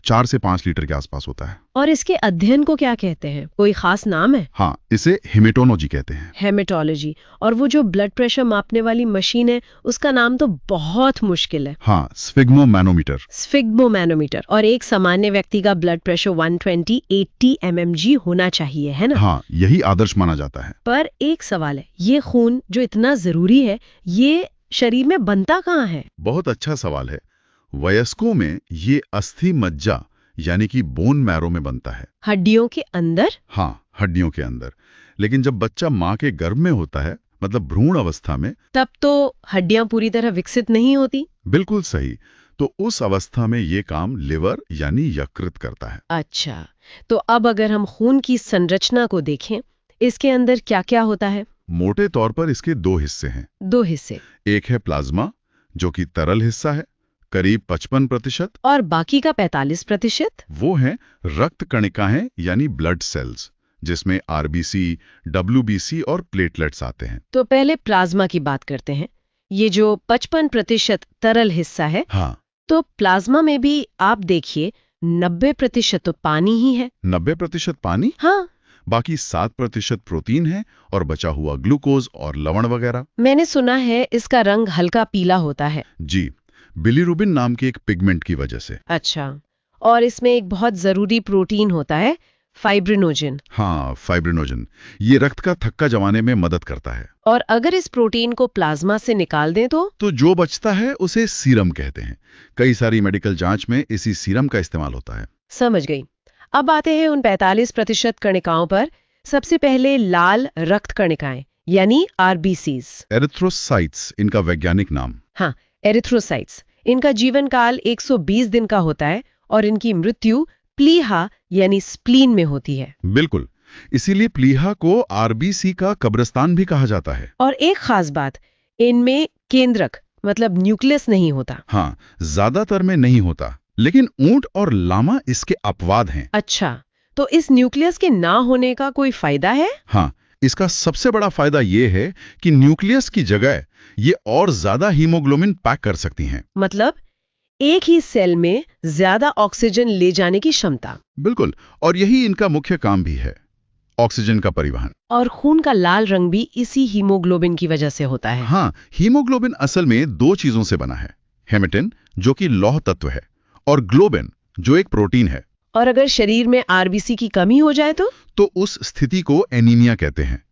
4 से 5 लीटर के आसपास होता है। और इसके अध्ययन को क्या कहते हैं? कोई खास नाम है? हाँ, इसे हेमेटोलॉजी कहते हैं। हेमेटोलॉजी। और वो जो ब्लड प्रेशर मापने वाली मशीन है, उसका नाम तो बहुत मुश्किल है। हाँ, स्फिग्मोमैनोमीटर। स्फिग्मोमैनोमीटर। और एक सामान्य व्यक्ति का ब्लड प्रेशर 120/80 mmg होना चाहिए, है ना? हाँ, यही आदर्श माना जाता है। पर एक सवाल है, ये खून जो इतना जरूरी है, ये शरीर में बनता कहाँ है? बहुत अच्छा सवाल है। वयस्कों में ये अस्थि मज्जा यानी कि बोन मैरो में बनता है। हड्डियों के अंदर? हाँ, हड्डियों के अंदर। लेकिन जब बच्चा माँ के गर्भ में होता है, मतलब भ्रूण अवस्था में, तब तो हड्डियां पूरी तरह विकसित नहीं होती। बिल्कुल सही। तो उस अवस्था में ये काम लिवर यानी यकृत करता है। अच्छा, तो अब अगर हम खून की संरचना को देखें, इसके अंदर क्या क्या होता है? मोटे तौर पर इसके 2 हिस्से हैं। 2 हिस्से? एक है प्लाज्मा, जो कि तरल हिस्सा है, करीब 55%। और बाकी का 45%? वो हैं रक्त कणिकाएं यानी ब्लड सेल्स, जिसमें आरबीसी, डब्ल्यूबीसी और प्लेटलेट्स आते हैं। तो पहले प्लाज्मा की बात करते हैं। ये जो 55% तरल हिस्सा है, हाँ, तो प्लाज्मा में भी आप देखिए 90% तो पानी ही है। 90% पानी, हाँ, बाकी 7% प्रोटीन है और बचा हुआ ग्लूकोज और लवण वगैरह। मैंने सुना है इसका रंग हल्का पीला होता है। जी, बिलीरुबिन नाम के एक पिगमेंट की वजह से। अच्छा, और इसमें एक बहुत जरूरी प्रोटीन होता है, फाइब्रिनोजन। हाँ, फाइब्रिनोजन। ये रक्त का थक्का जमाने में मदद करता है। और अगर इस प्रोटीन को प्लाज्मा से निकाल दें तो जो बचता है उसे सीरम कहते हैं। कई सारी मेडिकल जांच में इसी सीरम का इस्तेमाल होता है। समझ गई। अब आते हैं उन 45% कणिकाओं पर। सबसे पहले लाल रक्त कणिकाएं, यानी आरबीसीज। एरिथ्रोसाइट्स इनका वैज्ञानिक नाम। हाँ, एरिथ्रोसाइट्स। इनका जीवन काल 120 दिन का होता है और इनकी मृत्यु प्लीहा यानी स्प्लीन में होती है। बिल्कुल, इसीलिए प्लीहा को आरबीसी का कब्रिस्तान भी कहा जाता है। और एक खास बात, इनमें केंद्रक मतलब न्यूक्लियस नहीं होता। हाँ, ज्यादातर में नहीं होता, लेकिन ऊंट और लामा इसके अपवाद हैं। अच्छा, तो इस न्यूक्लियस के ना होने का कोई फायदा है? हाँ, इसका सबसे बड़ा फायदा ये है कि न्यूक्लियस की जगह ये और ज्यादा हीमोग्लोबिन पैक कर सकती हैं। मतलब एक ही सेल में ज्यादा ऑक्सीजन ले जाने की क्षमता। बिल्कुल, और यही इनका मुख्य काम भी है, ऑक्सीजन का परिवहन। और खून का लाल रंग भी इसी हीमोग्लोबिन की वजह से होता है। हाँ, हीमोग्लोबिन असल में दो चीजों से बना है, हेमेटिन जो कि लौह तत्व है और ग्लोबिन जो एक प्रोटीन है। और अगर शरीर में आरबीसी की कमी हो जाए तो उस स्थिति को एनीमिया कहते हैं।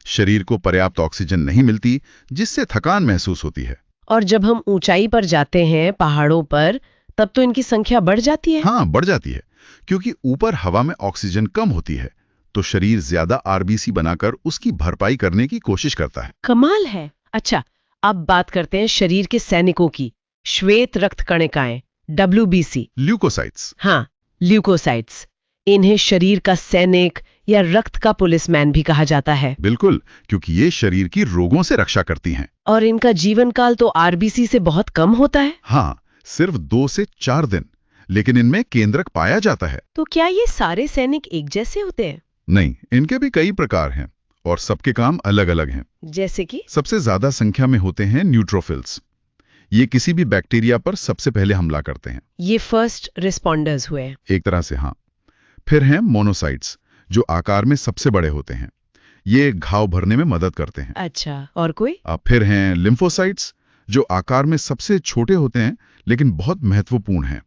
शरीर को पर्याप्त ऑक्सीजन नहीं मिलती, जिससे थकान महसूस होती है। और जब हम ऊंचाई पर जाते हैं, पहाड़ों पर, तब तो इनकी संख्या बढ़ जाती है। हाँ, बढ़ जाती है, क्योंकि ऊपर हवा में ऑक्सीजन कम होती है, तो शरीर ज्यादा आरबीसी बनाकर उसकी भरपाई करने की कोशिश करता है। कमाल है। अच्छा, अब बात करते हैं शरीर के सैनिकों की, श्वेत रक्त कणिकाएं, डब्ल्यूबीसी। ल्यूकोसाइट्स। हाँ, ल्यूकोसाइट्स। इन्हें शरीर का सैनिक या रक्त का पुलिसमैन भी कहा जाता है। बिल्कुल, क्योंकि ये शरीर की रोगों से रक्षा करती हैं। और इनका जीवन काल तो आरबीसी से बहुत कम होता है। हाँ, सिर्फ 2 से 4 दिन, लेकिन इनमें केंद्रक पाया जाता है। तो क्या ये सारे सैनिक एक जैसे होते हैं? नहीं, इनके भी कई प्रकार हैं और सबके काम अलग अलग हैं। जैसे कि? सबसे ज्यादा संख्या में होते हैं न्यूट्रोफिल्स। ये किसी भी बैक्टीरिया पर सबसे पहले हमला करते हैं। ये फर्स्ट रिस्पॉन्डर्स हुए। एक तरह से, हाँ। फिर हैं मोनोसाइट्स, जो आकार में सबसे बड़े होते हैं। ये घाव भरने में मदद करते हैं। अच्छा, और कोई? फिर हैं लिम्फोसाइट्स, जो आकार में सबसे छोटे होते हैं लेकिन बहुत महत्वपूर्ण हैं।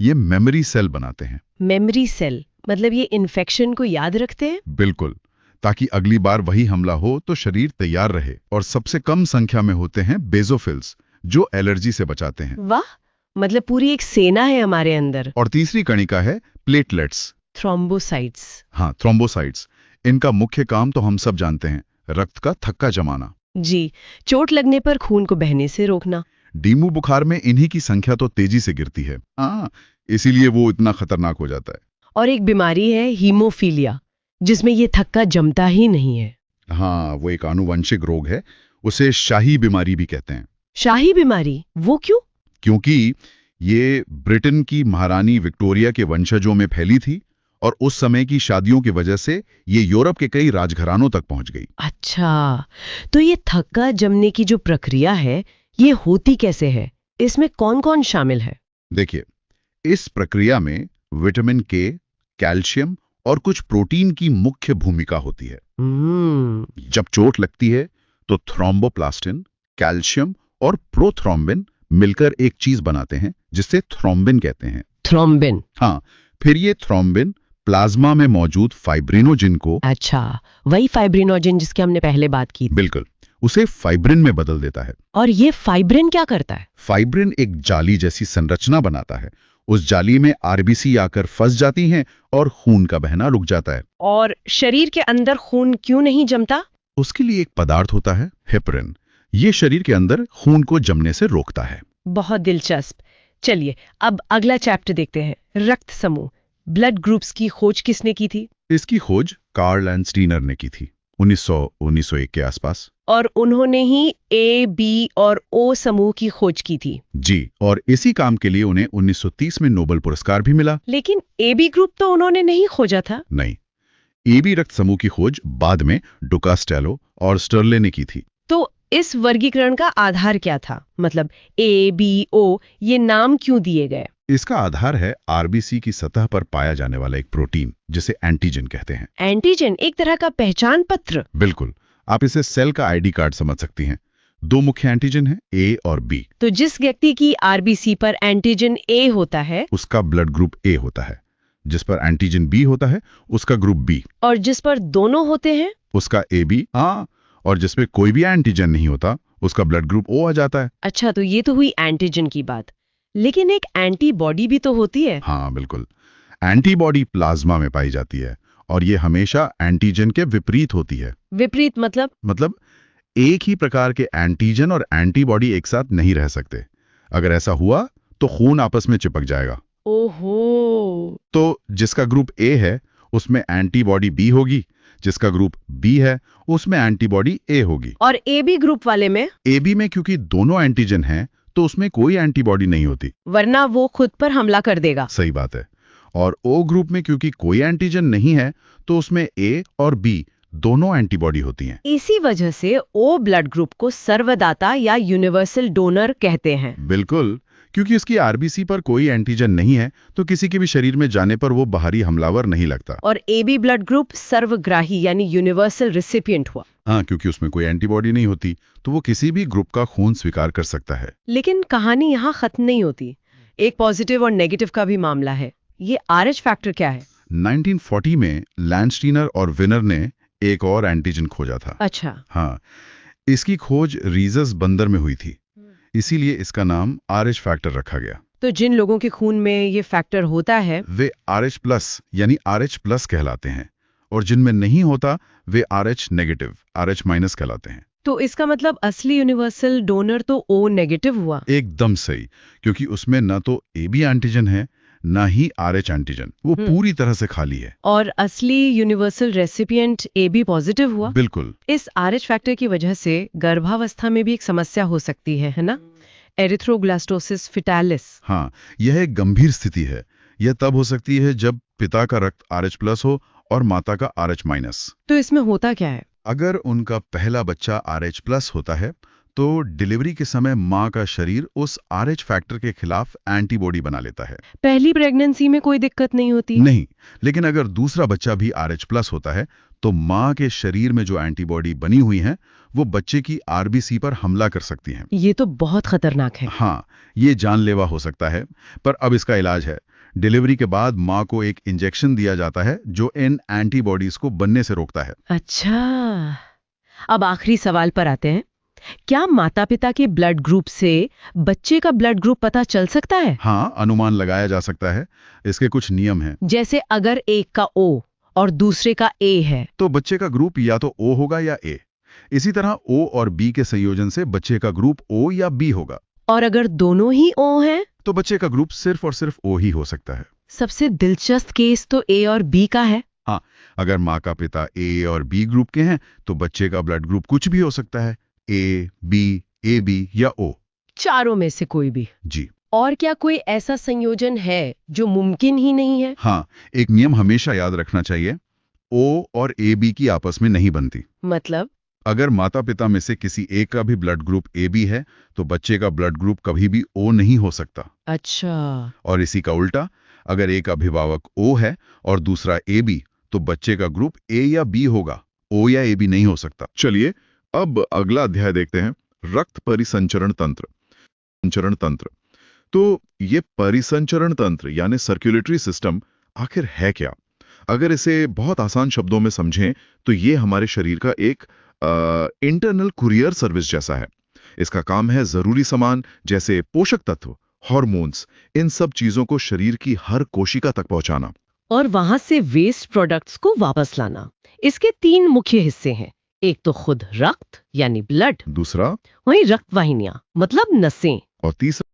ये मेमोरी सेल बनाते हैं। मेमोरी सेल मतलब ये इन्फेक्शन को याद रखते हैं? बिल्कुल, ताकि अगली बार वही हमला हो तो शरीर तैयार रहे। और सबसे कम संख्या में होते हैं बेसोफिल्स, जो एलर्जी से बचाते हैं। वाह, मतलब पूरी एक सेना है हमारे अंदर। और तीसरी कणिका है प्लेटलेट्स। थ्रोम्बोसाइट्स। हाँ, थ्रोम्बोसाइट्स। इनका मुख्य काम तो हम सब जानते हैं, रक्त का थक्का जमाना। जी, चोट लगने पर खून को बहने से रोकना। डेंगू बुखार में इन्हीं की संख्या तो तेजी से गिरती है। हाँ, इसीलिए वो इतना खतरनाक हो जाता है। और एक बीमारी है हीमोफीलिया, जिसमें ये थक्का जमता ही नहीं है। हाँ, वो एक आनुवंशिक रोग है, उसे शाही बीमारी भी कहते हैं। शाही बीमारी, वो क्यों? क्योंकि ये ब्रिटेन की महारानी विक्टोरिया के वंशजों में फैली थी और उस समय की शादियों की वजह से ये यूरोप के कई राजघरानों तक पहुंच गई। अच्छा, तो ये थक्का जमने की जो प्रक्रिया है, ये होती कैसे है? इसमें कौन-कौन शामिल है? देखिए, इस प्रक्रिया में विटामिन के, कैल्शियम और कुछ प्रोटीन की मुख्य भूमिका होती है। जब चोट लगती है तो थ्रोम्बोप्लास्टिन, कैल्शियम और प्रोथ्रोम्बिन मिलकर एक चीज बनाते हैं, जिसे थ्रोम्बिन कहते हैं। थ्रोम्बिन। हाँ, फिर ये थ्रोम्बिन प्लाज्मा में मौजूद फाइब्रिनोजिन को, अच्छा, वही फाइब्रिनोजन जिसकी हमने पहले बात की थी। बिल्कुल, उसे फाइब्रिन में बदल देता है। और ये फाइब्रिन क्या करता है? फाइब्रिन एक जाली जैसी संरचना बनाता है। उस जाली में आरबीसी आकर फंस जाती हैं और खून का बहना रुक जाता है। और शरीर के अंदर खून क्यों नहीं जमता? उसके लिए एक पदार्थ होता है, हेपरिन। ये शरीर के अंदर खून को जमने से रोकता है। बहुत दिलचस्प। चलिए, अब अगला चैप्टर देखते हैं, रक्त समूह। ब्लड ग्रुप्स की खोज किसने की थी? इसकी खोज कार्ल एंड स्टीनर ने की थी 1900-1901 के आसपास। और उन्होंने ही ए, बी और ओ समूह की खोज की थी। जी, और इसी काम के लिए उन्हें 1930 में नोबेल पुरस्कार भी मिला। लेकिन ए बी ग्रुप तो उन्होंने नहीं खोजा था। नहीं, AB रक्त समूह की खोज बाद में डुकास्टेलो और स्टर्ले ने की थी। तो इस वर्गीकरण का आधार क्या था? मतलब A, B, O ये नाम क्यों दिए गए? इसका आधार है आरबीसी की सतह पर पाया जाने वाला एक प्रोटीन जिसे एंटीजन कहते हैं। एंटीजन एक तरह का पहचान पत्र। बिल्कुल, आप इसे सेल का आईडी कार्ड समझ सकती हैं। दो मुख्य एंटीजन हैं, ए और बी। तो जिस व्यक्ति की आरबीसी पर एंटीजन ए होता है उसका ब्लड ग्रुप ए होता है, जिस पर एंटीजन बी होता है उसका ग्रुप बी, और जिस पर दोनों होते हैं उसका ए बी, और जिसपे कोई भी एंटीजन नहीं होता उसका ब्लड ग्रुप ओ आ जाता है। अच्छा, तो ये तो हुई एंटीजन की बात, लेकिन एक एंटीबॉडी भी तो होती है। हाँ बिल्कुल, एंटीबॉडी प्लाज्मा में पाई जाती है और ये हमेशा एंटीजन के विपरीत होती है। विपरीत मतलब एक ही प्रकार के एंटीजन और एंटीबॉडी एक साथ नहीं रह सकते। अगर ऐसा हुआ तो खून आपस में चिपक जाएगा। ओहो। तो जिसका ग्रुप ए है उसमें एंटीबॉडी बी होगी, जिसका ग्रुप बी है उसमें एंटीबॉडी ए होगी। और ए बी ग्रुप वाले में? ए बी में क्योंकि दोनों एंटीजन हैं तो उसमें कोई एंटीबॉडी नहीं होती, वरना वो खुद पर हमला कर देगा। सही बात है। और ओ ग्रुप में क्योंकि कोई एंटीजन नहीं है तो उसमें ए और बी दोनों एंटीबॉडी होती हैं। इसी वजह से ओ ब्लड ग्रुप को सर्वदाता या यूनिवर्सल डोनर कहते हैं। बिल्कुल, क्योंकि उसकी आरबीसी पर कोई एंटीजन नहीं है तो किसी के भी शरीर में जाने पर वो बाहरी हमलावर नहीं लगता। और ए बी ब्लड ग्रुप सर्वग्राही यानी यूनिवर्सल रिसिपिएंट हुआ। हाँ, क्योंकि उसमें कोई एंटीबॉडी नहीं होती तो वो किसी भी ग्रुप का खून स्वीकार कर सकता है। लेकिन कहानी यहाँ खत्म नहीं होती। एक पॉजिटिव और नेगेटिव का भी मामला है। ये RH फैक्टर क्या है? 1940 में लैंडस्टीनर और विनर ने एक और एंटीजन खोजा था। अच्छा। हाँ, इसकी खोज रीजस बंदर में हुई थी, इसीलिए इसका नाम RH फैक्टर रखा गया। तो जिन लोगों के खून में ये फैक्टर होता है वे RH+ यानी RH+ कहलाते हैं और जिनमें नहीं होता वे RH नेगेटिव, RH- कहलाते हैं। तो इसका मतलब असली यूनिवर्सल डोनर तो O नेगेटिव हुआ। एकदम सही, क्योंकि उसमें न तो AB एंटीजन है ना ही RH एंटीजन, वो पूरी तरह से खाली है। और असली यूनिवर्सल रेसिपिएंट AB पॉजिटिव हुआ। बिल्कुल। इस RH फैक्टर की वजह से गर्भावस्था में भी एक समस्या हो सकती है ना? Erythroblastosis fetalis. हाँ, यह एक गंभीर स्थिति है। यह तब हो सकती है जब पिता का रक्त RH+ हो और माता का RH-। तो इसमें होता क्या है? अगर उनका पहला बच्चा RH+ होता है तो डिलीवरी के समय मां का शरीर उस RH फैक्टर के खिलाफ एंटीबॉडी बना लेता है। पहली प्रेगनेंसी में कोई दिक्कत नहीं होती? नहीं, लेकिन अगर दूसरा बच्चा भी RH+ होता है तो मां के शरीर में जो एंटीबॉडी बनी हुई है वो बच्चे की आरबीसी पर हमला कर सकती हैं। ये तो बहुत खतरनाक है। हाँ, ये जानलेवा हो सकता है, पर अब इसका इलाज है। डिलीवरी के बाद मां को एक इंजेक्शन दिया जाता है जो इन एंटीबॉडीज को बनने से रोकता है। अच्छा, अब आखिरी सवाल पर आते हैं। क्या माता पिता के ब्लड ग्रुप से बच्चे का ब्लड ग्रुप पता चल सकता है? हाँ, अनुमान लगाया जा सकता है। इसके कुछ नियम हैं। जैसे अगर एक का O और दूसरे का A है तो बच्चे का ग्रुप या तो O होगा या A। इसी तरह O और B के संयोजन से बच्चे का ग्रुप O या B होगा। और अगर दोनों ही O हैं तो बच्चे का ग्रुप सिर्फ और सिर्फ O ही हो सकता है। सबसे दिलचस्प केस तो A और B का है। हाँ, अगर माँ का पिता A और B ग्रुप के हैं तो बच्चे का ब्लड ग्रुप कुछ भी हो सकता है, A, B, AB या O। चारों में से कोई भी। जी। और क्या कोई ऐसा संयोजन है जो मुमकिन ही नहीं है? हाँ, एक नियम हमेशा याद रखना चाहिए, O और AB की आपस में नहीं बनती। मतलब? अगर माता पिता में से किसी एक का भी ब्लड ग्रुप AB है तो बच्चे का ब्लड ग्रुप कभी भी O नहीं हो सकता। अच्छा। और इसी का उल्टा, अगर एक अभिभावक O है और दूसरा AB तो बच्चे का ग्रुप A या B होगा, O या AB नहीं हो सकता। चलिए अब अगला अध्याय देखते हैं, रक्त परिसंचरण तंत्र। संचरण तंत्र। तो ये परिसंचरण तंत्र यानी सर्कुलेटरी सिस्टम आखिर है क्या? अगर इसे बहुत आसान शब्दों में समझें तो ये हमारे शरीर का एक इंटरनल कुरियर सर्विस जैसा है। इसका काम है जरूरी सामान जैसे पोषक तत्व, हार्मोन्स, इन सब चीजों को शरीर की हर कोशिका तक पहुंचाना और वहां से वेस्ट प्रोडक्ट्स को वापस लाना। इसके 3 मुख्य हिस्से हैं। एक तो खुद रक्त यानी ब्लड, दूसरा वहीं रक्त वाहिनियां मतलब नसें, और तीसरा